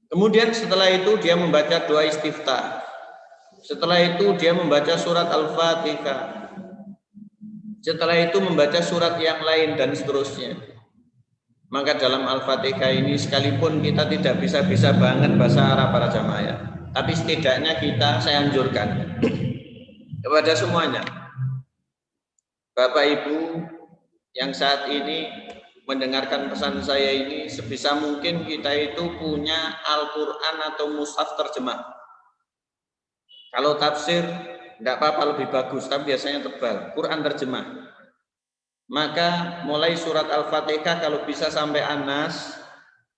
Kemudian setelah itu dia membaca doa istiftah. Setelah itu dia membaca surat Al-Fatihah. Setelah itu membaca surat yang lain dan seterusnya. Maka dalam Al-Fatihah ini sekalipun kita tidak bisa banget bahasa Arab para jamaah, tapi setidaknya saya anjurkan kepada semuanya. Bapak Ibu yang saat ini mendengarkan pesan saya ini, sebisa mungkin kita itu punya Al-Quran atau mushaf terjemah. Kalau tafsir tidak apa-apa, lebih bagus, tapi biasanya tebal. Quran terjemah. Maka mulai surat Al-Fatihah kalau bisa sampai An-Nas,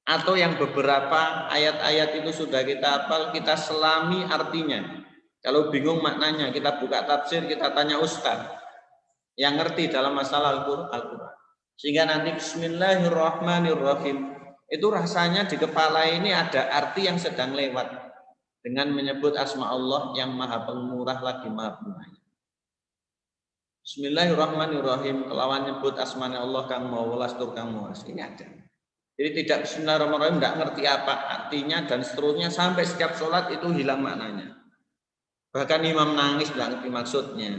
atau yang beberapa ayat-ayat itu sudah kita hafal, kita selami artinya. Kalau bingung maknanya, kita buka tafsir, kita tanya ustaz yang ngerti dalam masalah Al-Quran. Sehingga nanti Bismillahirrahmanirrahim itu rasanya di kepala ini ada arti yang sedang lewat dengan menyebut asma Allah yang Maha Pemurah lagi Maha Penyayang. Bismillahirrahmanirrahim kelawan nyebut asmanya Allah kang Mawelas tur kang Mawas. Ini ada. Jadi tidak Bismillahirrahmanirrahim tidak ngerti apa artinya dan seterusnya sampai setiap sholat itu hilang maknanya. Bahkan imam nangis tidak ngerti maksudnya.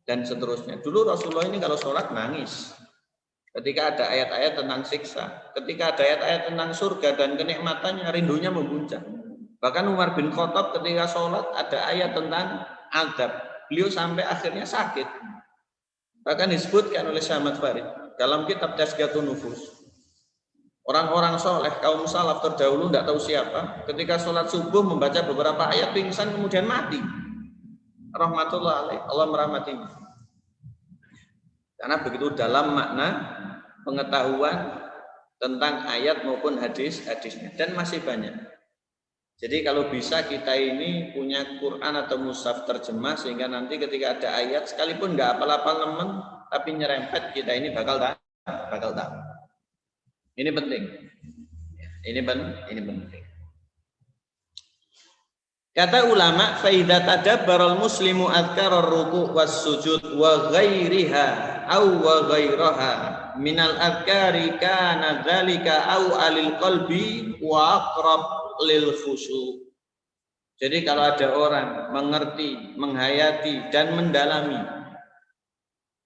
Dan seterusnya. Dulu Rasulullah ini kalau sholat nangis. Ketika ada ayat-ayat tentang siksa. Ketika ada ayat-ayat tentang surga dan kenikmatannya, rindunya membuncah. Bahkan Umar bin Khattab ketika sholat ada ayat tentang azab. Beliau sampai akhirnya sakit. Bahkan disebutkan oleh Syekh Ahmad Farid dalam kitab Tazkiyatun Nufus. Orang-orang soleh, kaum salaf terdahulu tidak tahu siapa. Ketika sholat subuh membaca beberapa ayat pingsan kemudian mati. Rahmatullah alaih, Allah merahmatinya. Karena begitu dalam makna pengetahuan tentang ayat maupun hadisnya, dan masih banyak. Jadi kalau bisa kita ini punya Quran atau mushaf terjemah, sehingga nanti ketika ada ayat sekalipun nggak apal-apal nemen, tapi nyerempet, kita ini bakal tahu. Ini penting. Ini penting. Kata ulama, fa idza tadabbara al-muslimu adhkara ar-ruku' was-sujud wa ghairiha aw wa ghairaha minal adhkari kana dzalika aw alil qalbi wa aqrab lil khusyu'. Jadi kalau ada orang mengerti, menghayati dan mendalami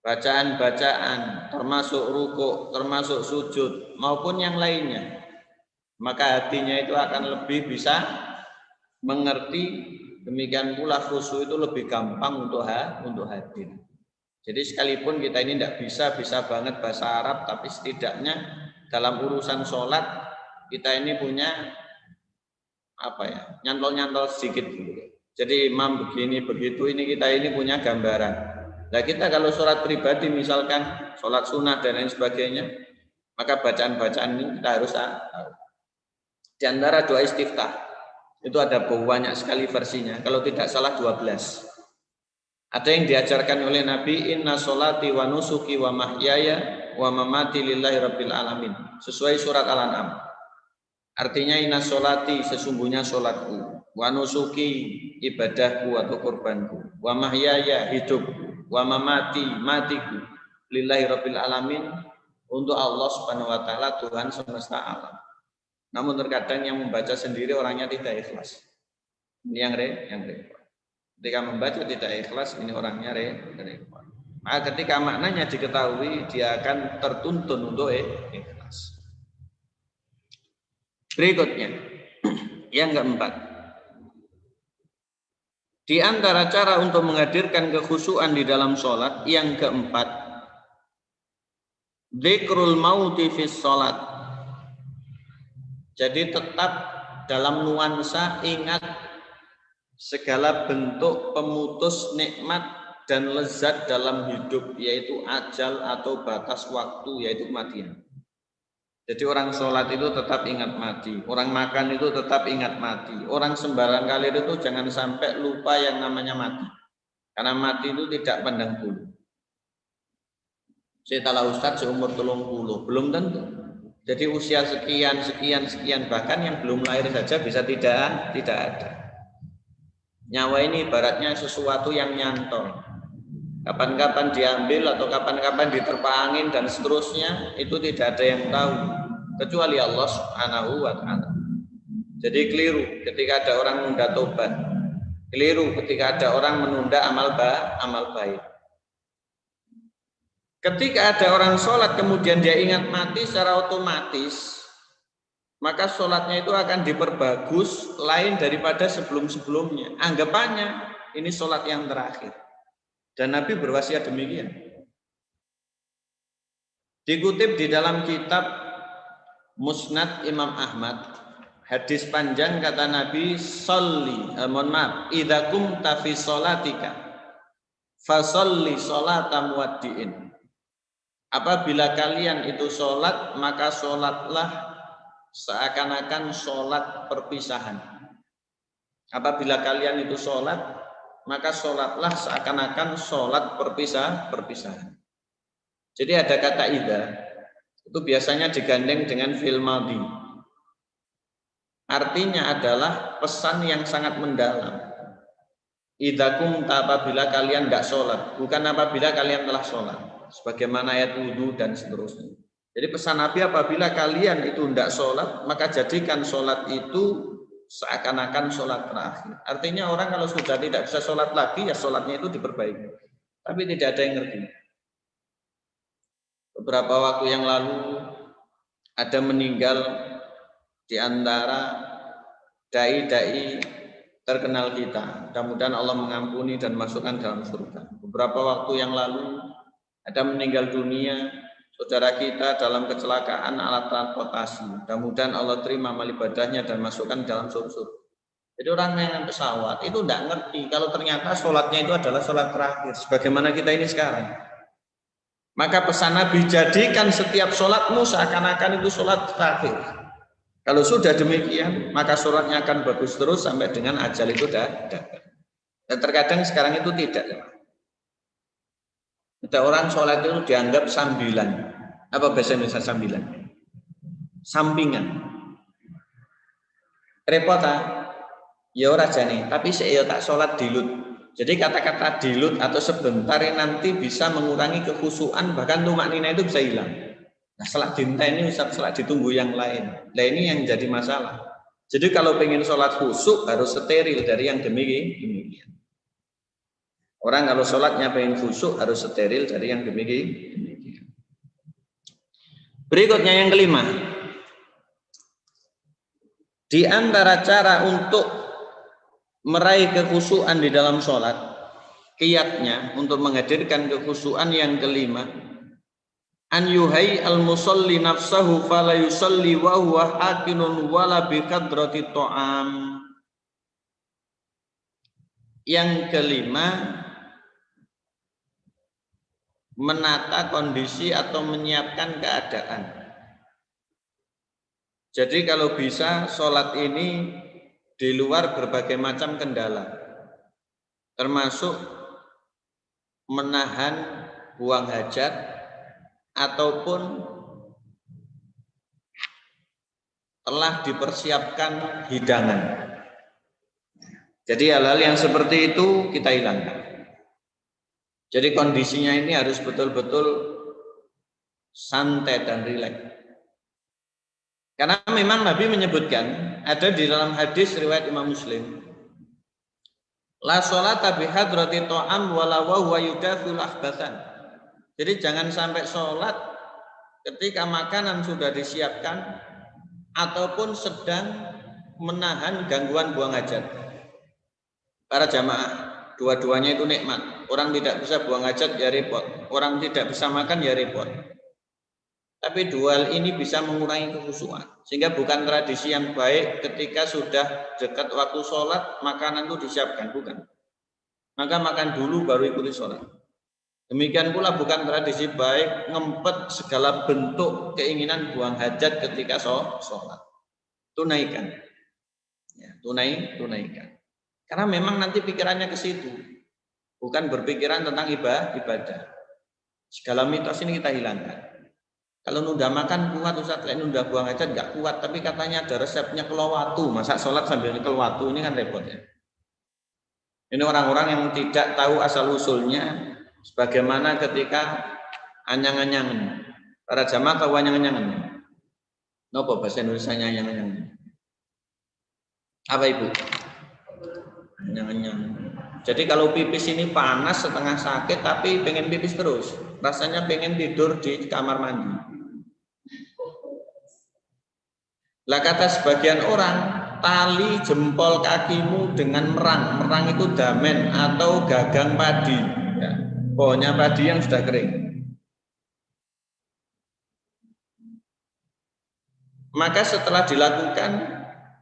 bacaan-bacaan termasuk ruku', termasuk sujud maupun yang lainnya, maka hatinya itu akan lebih bisa mengerti, demikian pula khusyuk itu lebih gampang untuk hadir. Jadi sekalipun kita ini tidak bisa banget bahasa Arab, tapi setidaknya dalam urusan sholat kita ini punya nyantol sedikit dulu. Jadi imam begini begitu, ini kita ini punya gambaran. Nah kita kalau sholat pribadi misalkan sholat sunnah dan lain sebagainya, maka bacaan-bacaan ini kita harus tahu. Di antara doa istiftah itu ada banyak sekali versinya, kalau tidak salah 12. Ada yang diajarkan oleh Nabi, inna sholati wa nusuki wa mahyaya wa mamati lillahi rabbil alamin, sesuai surat Al-An'am. Artinya inna sholati, sesungguhnya sholatku, wa nusuki, ibadahku atau kurbanku, wa mahyaya, hidupku, wa mamati, matiku, lillahi rabbil alamin, untuk Allah subhanahu wa ta'ala, Tuhan semesta alam. Namun terkadang yang membaca sendiri orangnya tidak ikhlas. Ini yang repot. Ketika membaca tidak ikhlas, ini orangnya repot. Maka ketika maknanya diketahui, dia akan tertuntun untuk ikhlas. Berikutnya, yang keempat. Di antara cara untuk menghadirkan kekhusyuan di dalam sholat, yang keempat, dzikrul mauti fis sholat. Jadi tetap dalam nuansa ingat segala bentuk pemutus nikmat dan lezat dalam hidup, yaitu ajal atau batas waktu, yaitu kematian. Jadi orang sholat itu tetap ingat mati, orang makan itu tetap ingat mati, orang sembarang kali itu jangan sampai lupa yang namanya mati. Karena mati itu tidak pandang bulu. Saya tahu Ustaz seumur 30, belum tentu. Jadi usia sekian, bahkan yang belum lahir saja bisa tidak ada. Nyawa ini ibaratnya sesuatu yang nyantol. Kapan-kapan diambil atau kapan-kapan diterpa angin dan seterusnya, itu tidak ada yang tahu kecuali Allah Subhanahu wa ta'ala. Jadi keliru ketika ada orang menunda tobat, keliru ketika ada orang menunda amal baik. Ketika ada orang sholat kemudian dia ingat mati, secara otomatis maka sholatnya itu akan diperbagus lain daripada sebelum-sebelumnya. Anggapannya ini sholat yang terakhir. Dan Nabi berwasiat demikian. Dikutip di dalam kitab Musnad Imam Ahmad, hadis panjang kata Nabi, idza kumta fi sholatika fasalli sholata muwaddi'in. Apabila kalian itu sholat, maka sholatlah seakan-akan sholat perpisahan. Apabila kalian itu sholat, maka sholatlah seakan-akan sholat perpisahan. Jadi ada kata idza, itu biasanya digandeng dengan fi'il madhi. Artinya adalah pesan yang sangat mendalam. Idza kumta, apabila kalian tidak sholat, bukan apabila kalian telah sholat. Sebagaimana ayat wudu dan seterusnya. Jadi pesan Nabi, apabila kalian itu tidak sholat, maka jadikan sholat itu seakan-akan sholat terakhir. Artinya orang kalau sudah tidak bisa sholat lagi, ya sholatnya itu diperbaiki. Tapi tidak ada yang ngerti. Beberapa waktu yang lalu ada meninggal di antara dai-dai terkenal kita. Mudah-mudahan Allah mengampuni dan masukkan dalam surga. Beberapa waktu yang lalu ada meninggal dunia saudara kita dalam kecelakaan alat transportasi. Mudah-mudahan Allah terima amal ibadahnya dan masukkan dalam surga. Jadi orang yang pesawat itu tidak ngerti kalau ternyata sholatnya itu adalah sholat terakhir. Sebagaimana kita ini sekarang. Maka pesan Nabi, jadikan setiap sholatmu seakan-akan itu sholat terakhir. Kalau sudah demikian, maka sholatnya akan bagus terus sampai dengan ajal itu datang. Dan terkadang sekarang itu tidak. Ada orang sholat itu dianggap sambilan. Apa bahasa Indonesia sambilan? Sampingan. Repot ya ora jane, tapi saya tak sholat dilut. Jadi kata-kata dilut atau sebentar yang nanti bisa mengurangi kekhusyuan, bahkan tumaknina itu bisa hilang. Nah, salat dinta ini bisa salat ditunggu yang lain. Nah, ini yang jadi masalah. Jadi kalau pengen sholat khusyuk harus steril dari yang demikian. Orang kalau sholatnya pengen khusyuk harus steril dari yang demikian. Berikutnya yang kelima. Di antara cara untuk meraih kekhusyuan di dalam sholat, kiatnya untuk menghadirkan kekhusyuan yang kelima, an yuhai al musalli nafsahu fala yusalli wa huwa hakinun wala bi qadrati ta'am. Yang kelima, menata kondisi atau menyiapkan keadaan. Jadi kalau bisa sholat ini di luar berbagai macam kendala, termasuk menahan buang hajat ataupun telah dipersiapkan hidangan. Jadi hal-hal yang seperti itu kita hilangkan. Jadi kondisinya ini harus betul-betul santai dan rileks. Karena memang Nabi menyebutkan, ada di dalam hadis riwayat Imam Muslim, la sholata bihadrati ta'am wala wa huwa yudaful ahbathan. Jadi jangan sampai sholat ketika makanan sudah disiapkan ataupun sedang menahan gangguan buang hajat. Para jamaah, dua-duanya itu nikmat. Orang tidak bisa buang hajat ya repot, orang tidak bisa makan ya repot. Tapi dua hal ini bisa mengurangi kekhusyuan. Sehingga bukan tradisi yang baik ketika sudah dekat waktu sholat, makanan itu disiapkan, bukan. Maka makan dulu baru ikuti sholat. Demikian pula bukan tradisi baik ngempet segala bentuk keinginan buang hajat ketika sholat. Tunaikan. Ya, tunaikan. Karena memang nanti pikirannya ke situ. Bukan berpikiran tentang ibadah. Segala mitos ini kita hilangkan. Kalau nunda makan kuat, Ustaz, nunda buang hajat nggak kuat, tapi katanya ada resepnya kelawatu, masa sholat sambil kelawatu, ini kan repot ya. Ini orang-orang yang tidak tahu asal usulnya, sebagaimana ketika anyang-anyangan. Para jamaah tahu anyang-anyangan. Napa bahasa Indonesianya anyang-anyangan? Apa Ibu? Anyang-anyangan. Jadi kalau pipis ini panas setengah sakit, tapi pengen pipis terus, rasanya pengen tidur di kamar mandi. Lah kata sebagian orang, tali jempol kakimu dengan merang. Merang itu damen atau gagang padi, ya, pohonnya padi yang sudah kering. Maka setelah dilakukan,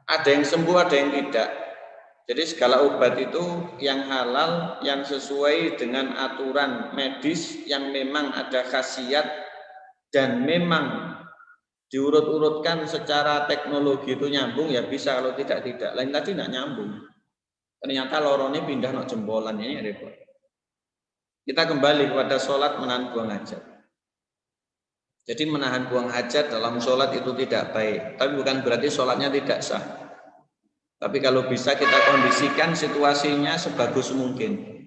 ada yang sembuh, ada yang tidak. Jadi segala obat itu yang halal, yang sesuai dengan aturan medis, yang memang ada khasiat dan memang diurut-urutkan secara teknologi itu nyambung ya bisa, kalau tidak. Lain tadi tidak nyambung. Ternyata lorone pindah no jempolan, ini repot. Kita kembali kepada sholat menahan buang hajat. Jadi menahan buang hajat dalam sholat itu tidak baik. Tapi bukan berarti sholatnya tidak sah. Tapi kalau bisa kita kondisikan situasinya sebagus mungkin.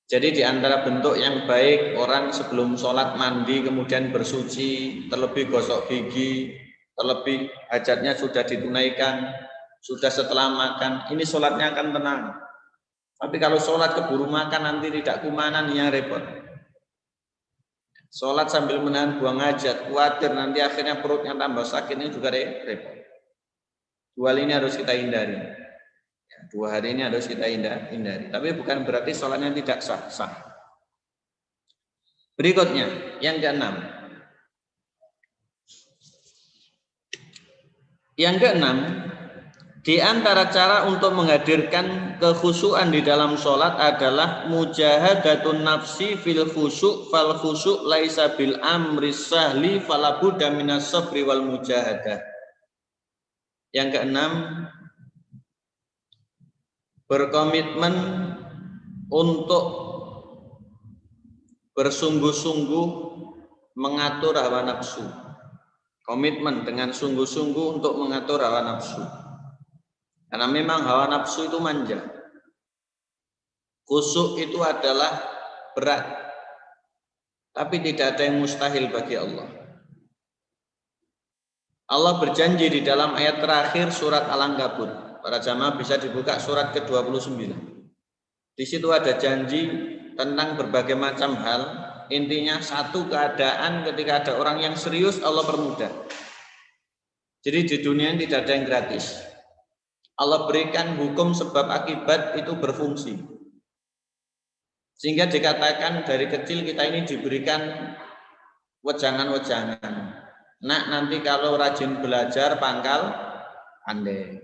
Jadi di antara bentuk yang baik, orang sebelum sholat mandi kemudian bersuci, terlebih gosok gigi, terlebih hajatnya sudah ditunaikan, sudah setelah makan, ini sholatnya akan tenang. Tapi kalau sholat keburu makan nanti tidak kumanan, yang repot. Sholat sambil menahan buang hajat, khawatir nanti akhirnya perutnya tambah sakit, ini juga repot. Dua hal ini harus kita hindari. Dua hari ini harus kita hindari. Tapi bukan berarti sholatnya tidak sah. Berikutnya, yang keenam. Yang keenam, Di antara cara untuk menghadirkan kekhusyuan di dalam sholat adalah mujahadatun nafsi fil khusyuk fal khusyuk laisa bil amri sahli falabudda minas sabri wal mujahadah. Yang keenam, berkomitmen untuk bersungguh-sungguh mengatur hawa nafsu. Komitmen dengan sungguh-sungguh untuk mengatur hawa nafsu. Karena memang hawa nafsu itu manja. Khusyuk itu adalah berat. Tapi tidak ada yang mustahil bagi Allah. Allah berjanji di dalam ayat terakhir surat Al-Ankabut. Para jamaah bisa dibuka surat ke-29. Di situ ada janji tentang berbagai macam hal. Intinya satu keadaan ketika ada orang yang serius Allah permudah. Jadi di dunia ini tidak ada yang gratis. Allah berikan hukum sebab akibat itu berfungsi. Sehingga dikatakan dari kecil kita ini diberikan wejangan-wejangan. Nak, nanti kalau rajin belajar pangkal pandai.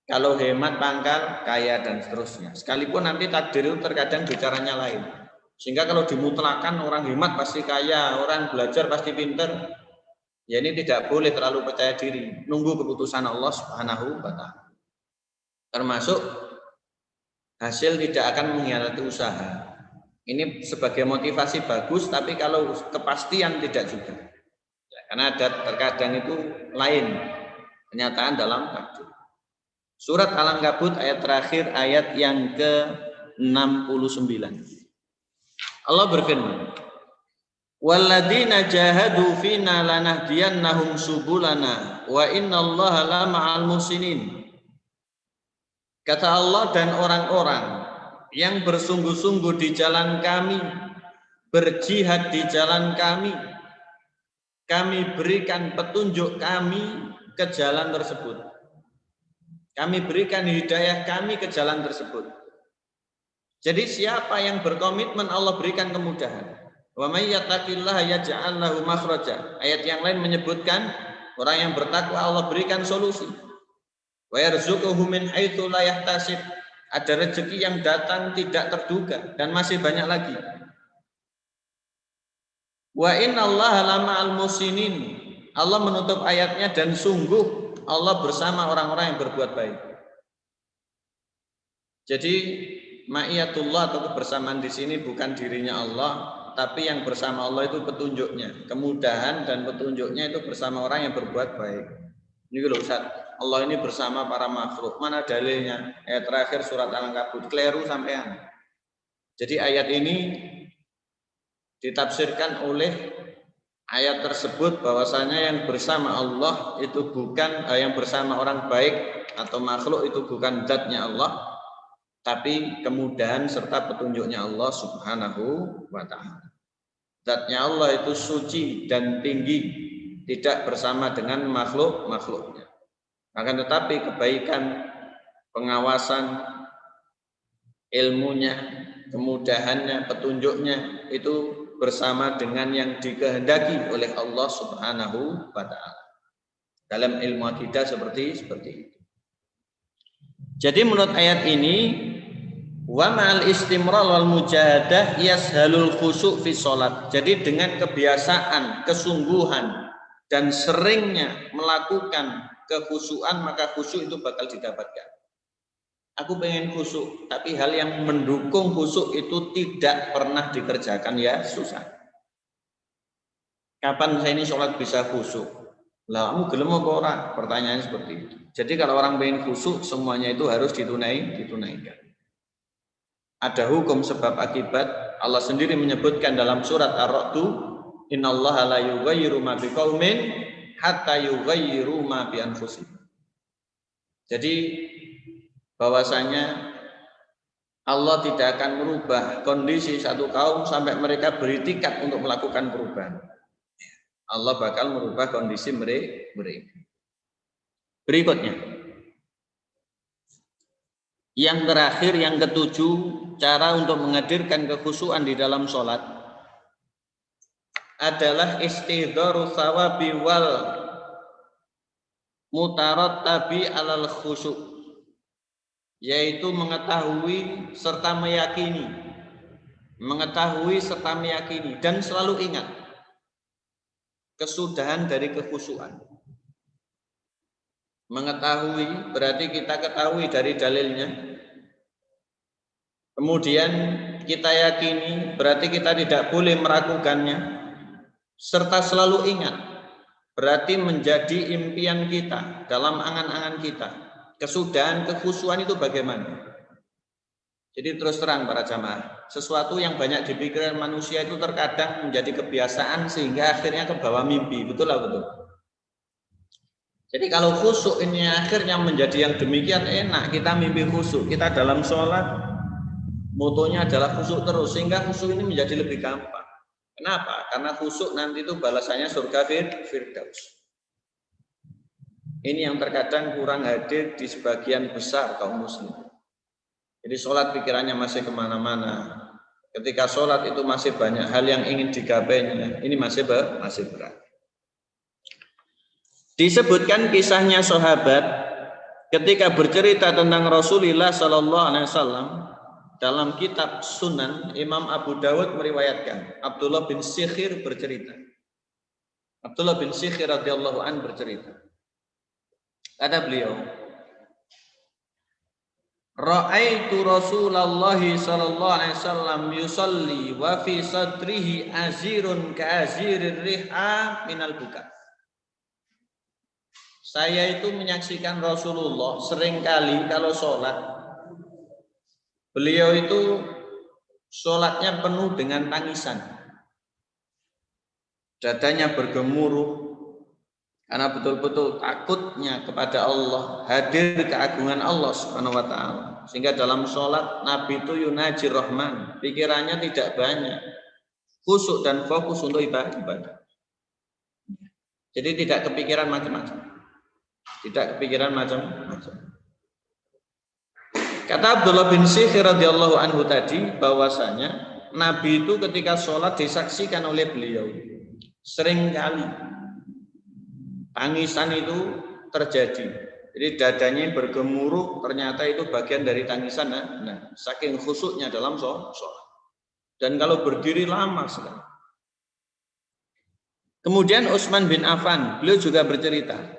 Kalau hemat pangkal kaya dan seterusnya. Sekalipun nanti takdir itu terkadang bicaranya lain. Sehingga kalau dimutlakan orang hemat pasti kaya, orang belajar pasti pinter. Ya ini tidak boleh terlalu percaya diri. Nunggu keputusan Allah Subhanahu wa ta'ala. Termasuk hasil tidak akan mengkhianati usaha. Ini sebagai motivasi bagus, tapi kalau kepastian tidak juga. Ya, karena ada terkadang itu lain kenyataan dalam takdir. Surat Al-Ankabut ayat terakhir, ayat yang ke-69. Allah berfirman, "Walladzina jahadu fina lanahdiyannahum subulana wa innallaha lama'al muhsinin." Kata Allah, dan orang-orang yang bersungguh-sungguh di jalan kami, berjihad di jalan kami berikan petunjuk kami ke jalan tersebut. Kami berikan hidayah kami ke jalan tersebut. Jadi siapa yang berkomitmen Allah berikan kemudahan. Wa may yattaqillaha yaj'al lahu makhraja. Ayat yang lain menyebutkan orang yang bertakwa Allah berikan solusi. Wa yarzuquhu min haitsu la yahtasib. Ada rezeki yang datang tidak terduga dan masih banyak lagi. Wa innallaha lama'al muhsinin. Allah menutup ayatnya, dan sungguh Allah bersama orang-orang yang berbuat baik. Jadi ma'iyatullah atau kebersamaan di sini bukan dirinya Allah, tapi yang bersama Allah itu petunjuknya, kemudahan dan petunjuknya itu bersama orang yang berbuat baik. Ini loh Ustaz, Allah ini bersama para makhluk. Mana dalilnya? Ayat terakhir surat Al-Ankabut. Keliru sampean. Jadi ayat ini ditafsirkan oleh ayat tersebut bahwasanya yang bersama Allah itu bukan yang bersama orang baik atau makhluk itu bukan zatnya Allah, tapi kemudahan serta petunjuknya Allah Subhanahu wa ta'ala. Zatnya Allah itu suci dan tinggi, tidak bersama dengan makhluk-makhluknya. Akan tetapi kebaikan, pengawasan, ilmunya, kemudahannya, petunjuknya itu bersama dengan yang dikehendaki oleh Allah Subhanahu wa ta'ala. Dalam ilmu akidah seperti itu. Jadi menurut ayat ini, wa ma'al istimrar wal mujahadah yashalul khusyuk fi sholat. Jadi dengan kebiasaan, kesungguhan dan seringnya melakukan kekhusyuan, maka khusyuk itu bakal didapatkan. Aku pengen khusyuk, tapi hal yang mendukung khusyuk itu tidak pernah dikerjakan, ya susah. Kapan saya ini sholat bisa khusyuk? Lah, kamu gelem apa ora? Pertanyaannya seperti itu. Jadi kalau orang pengen khusyuk, semuanya itu harus ditunaikan. Ada hukum sebab akibat. Allah sendiri menyebutkan dalam surat Ar-Ra'd, innallaha la yughayyiru ma biqaumin hatta yughayyiru ma bi anfusihim. Jadi bahwasanya Allah tidak akan merubah kondisi satu kaum sampai mereka beritikat untuk melakukan perubahan. Allah bakal merubah kondisi mereka. Berikutnya, yang terakhir, yang ketujuh, cara untuk menghadirkan kekhusyuan di dalam sholat adalah istihdaru thawabi wal mutarattabi alal khusyuk, yaitu mengetahui serta meyakini, dan selalu ingat kesudahan dari kekhusyuan. Mengetahui berarti kita ketahui dari dalilnya, kemudian kita yakini berarti kita tidak boleh meragukannya, serta selalu ingat berarti menjadi impian kita dalam angan-angan kita. Kesudahan kekhusyuan itu bagaimana? Jadi terus terang para jamaah, sesuatu yang banyak dipikirkan manusia itu terkadang menjadi kebiasaan sehingga akhirnya ke bawah mimpi. Betul lah, betul. Jadi kalau khusyuk ini akhirnya menjadi yang demikian enak, kita mimpi khusyuk, kita dalam sholat motonya adalah khusyuk terus, sehingga khusyuk ini menjadi lebih gampang. Kenapa? Karena khusyuk nanti itu balasannya surga firdaus. Ini yang terkadang kurang hadir di sebagian besar kaum muslim. Jadi sholat pikirannya masih kemana-mana. Ketika sholat itu masih banyak hal yang ingin digapainya, ini masih berat. Disebutkan kisahnya sahabat ketika bercerita tentang Rasulullah Sallallahu Alaihi Wasallam dalam kitab Sunan. Imam Abu Dawud meriwayatkan Abdullah bin Sikhir bercerita. Abdullah bin Sikhir radhiyallahu an bercerita. Kata beliau, Ra'aitu Rasulullah Sallallahu Alaihi Wasallam yusalli wa fi sadrihi azirun ka'azirir riha minal buka. Saya itu menyaksikan Rasulullah seringkali kalau sholat, beliau itu sholatnya penuh dengan tangisan. Dadanya bergemuruh karena betul-betul takutnya kepada Allah, hadir keagungan Allah Subhanahu wa taala. Sehingga dalam sholat Nabi itu yunajir Rahman, pikirannya tidak banyak, khusyuk dan fokus untuk ibadah. Jadi tidak kepikiran macam-macam. Kata Abdullah bin Sikhir radhiyallahu anhu tadi bahwasanya Nabi itu ketika sholat disaksikan oleh beliau seringkali tangisan itu terjadi. Jadi dadanya bergemuruh, ternyata itu bagian dari tangisan. Nah, saking khusyuknya dalam sholat. Dan kalau berdiri lama sekali. Kemudian Utsman bin Affan, beliau juga bercerita.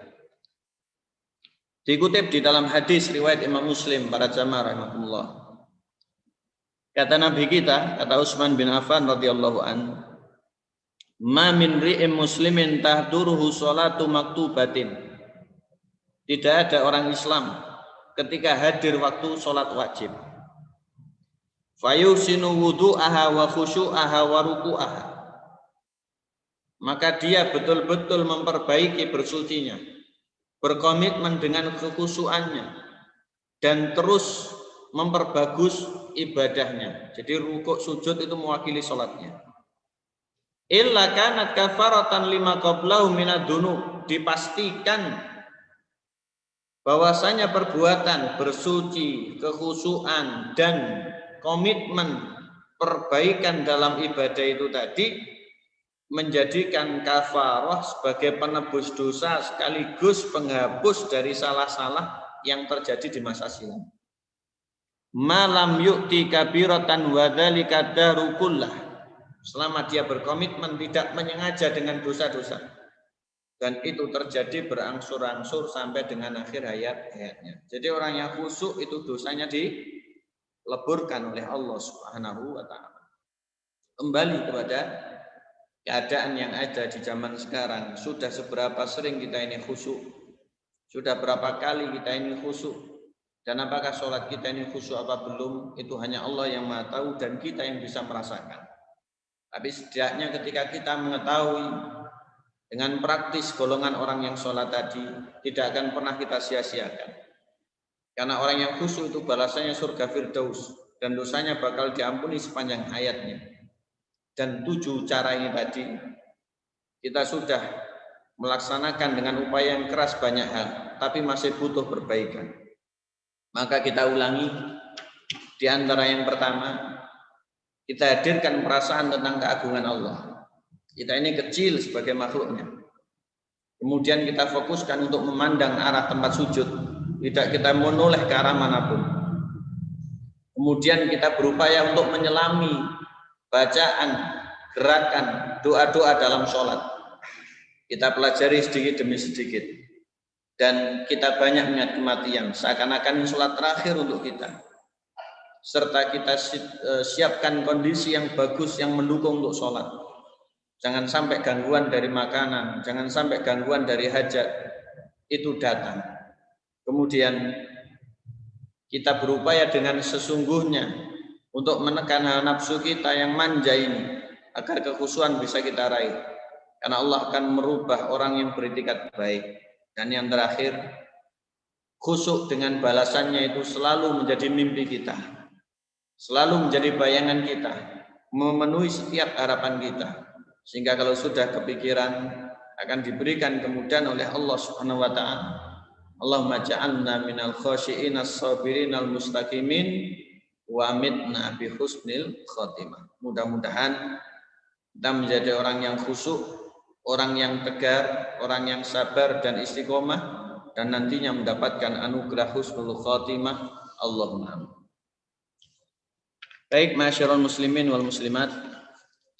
Dikutip di dalam hadis riwayat Imam Muslim, para jamaah rahmatullah. Kata Nabi kita, kata Utsman bin Affan radhiyallahu an, "Ma min ri'im muslimin tahduruhu sholatu maktubatin." Tidak ada orang Islam ketika hadir waktu sholat wajib. Fayusinu wudu'aha wa khusyu'aha wa ruku'aha. Maka dia betul-betul memperbaiki bersucinya, berkomitmen dengan kekhusyuannya, dan terus memperbagus ibadahnya. Jadi rukuk sujud itu mewakili sholatnya. Illa kanat kafaratan lima qablahu minad dunub. Dipastikan bahwasanya perbuatan bersuci, kekhusyuan, dan komitmen perbaikan dalam ibadah itu tadi menjadikan kafarah sebagai penebus dosa sekaligus penghapus dari salah-salah yang terjadi di masa silam. Malam yu'ti kabiratan wa dzalika darukullah. Selama dia berkomitmen tidak menyengaja dengan dosa-dosa, dan itu terjadi berangsur-angsur sampai dengan akhir hayatnya. Jadi orang yang khusyuk itu dosanya dileburkan oleh Allah Subhanahu wa taala. Kembali kepada keadaan yang ada di zaman sekarang, sudah seberapa sering kita ini khusyuk? Sudah berapa kali kita ini khusyuk? Dan apakah sholat kita ini khusyuk apa belum? Itu hanya Allah yang Maha tahu dan kita yang bisa merasakan. Tapi setidaknya ketika kita mengetahui dengan praktis golongan orang yang sholat tadi, tidak akan pernah kita sia-siakan. Karena orang yang khusyuk itu balasannya surga firdaus dan dosanya bakal diampuni sepanjang hayatnya. Dan 7 cara ini tadi kita sudah melaksanakan dengan upaya yang keras banyak hal, tapi masih butuh perbaikan. Maka kita ulangi. Di antara yang pertama, kita hadirkan perasaan tentang keagungan Allah. Kita ini kecil sebagai makhluknya. Kemudian kita fokuskan untuk memandang arah tempat sujud, tidak kita menoleh ke arah manapun. Kemudian kita berupaya untuk menyelami bacaan, gerakan, doa-doa dalam sholat. Kita pelajari sedikit demi sedikit. Dan kita banyak mengingat kematian, seakan-akan sholat terakhir untuk kita. Serta kita siapkan kondisi yang bagus, yang mendukung untuk sholat. Jangan sampai gangguan dari makanan, jangan sampai gangguan dari hajat, itu datang. Kemudian kita berupaya dengan sesungguhnya untuk menekan hawa nafsu kita yang manja ini, agar kekhusyuan bisa kita raih. Karena Allah akan merubah orang yang beretikat baik. Dan yang terakhir, khusyuk dengan balasannya itu selalu menjadi mimpi kita, selalu menjadi bayangan kita, memenuhi setiap harapan kita. Sehingga kalau sudah kepikiran, akan diberikan kemudahan oleh Allah Subhanahu wa ta'ala. Allahumma ja'alna minal khashi'in as-sabirin al-mustaqimin wa amitna bi husnil khotimah. Mudah-mudahan kita menjadi orang yang khusyuk, orang yang tegar, orang yang sabar dan istiqomah, dan nantinya mendapatkan anugerah husnul khotimah. Allahumma. Baik, masyarul muslimin wal muslimat,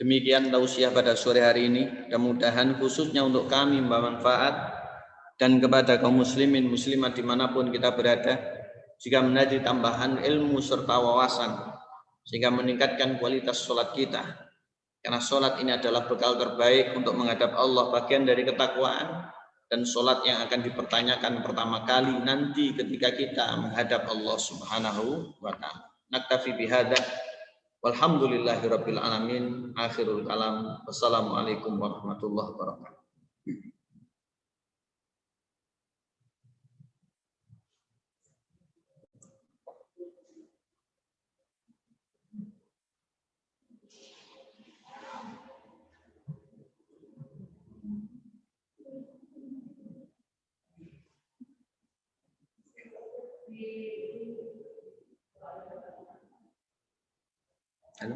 demikian tausiah pada sore hari ini. Mudah-mudahan khususnya untuk kami membawa manfaat, dan kepada kaum muslimin muslimat dimanapun kita berada, jika menjadi tambahan ilmu serta wawasan, sehingga meningkatkan kualitas sholat kita. Karena sholat ini adalah bekal terbaik untuk menghadap Allah, bagian dari ketakwaan, dan sholat yang akan dipertanyakan pertama kali nanti ketika kita menghadap Allah Subhanahu wa ta'ala. Naktafi bihadza, walhamdulillahirabbil alamin. Akhirul kalam. Wassalamualaikum warahmatullahi wabarakatuh. Halo.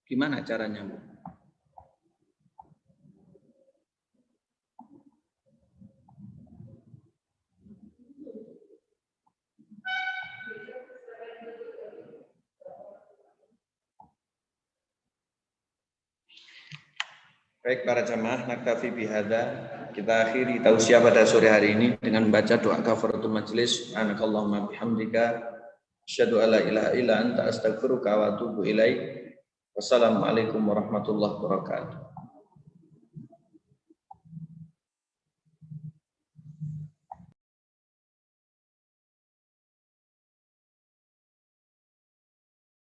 Gimana caranya, Bu? Baik para jamaah, naktafi bihadza, kita akhiri tausiah pada sore hari ini dengan membaca doa kafaratul majelis. Subhanakallahumma bihamdika asyhadu alla ilaha illa anta astaghfiruka wa atubu ilaik. Wassalamualaikum warahmatullahi wabarakatuh.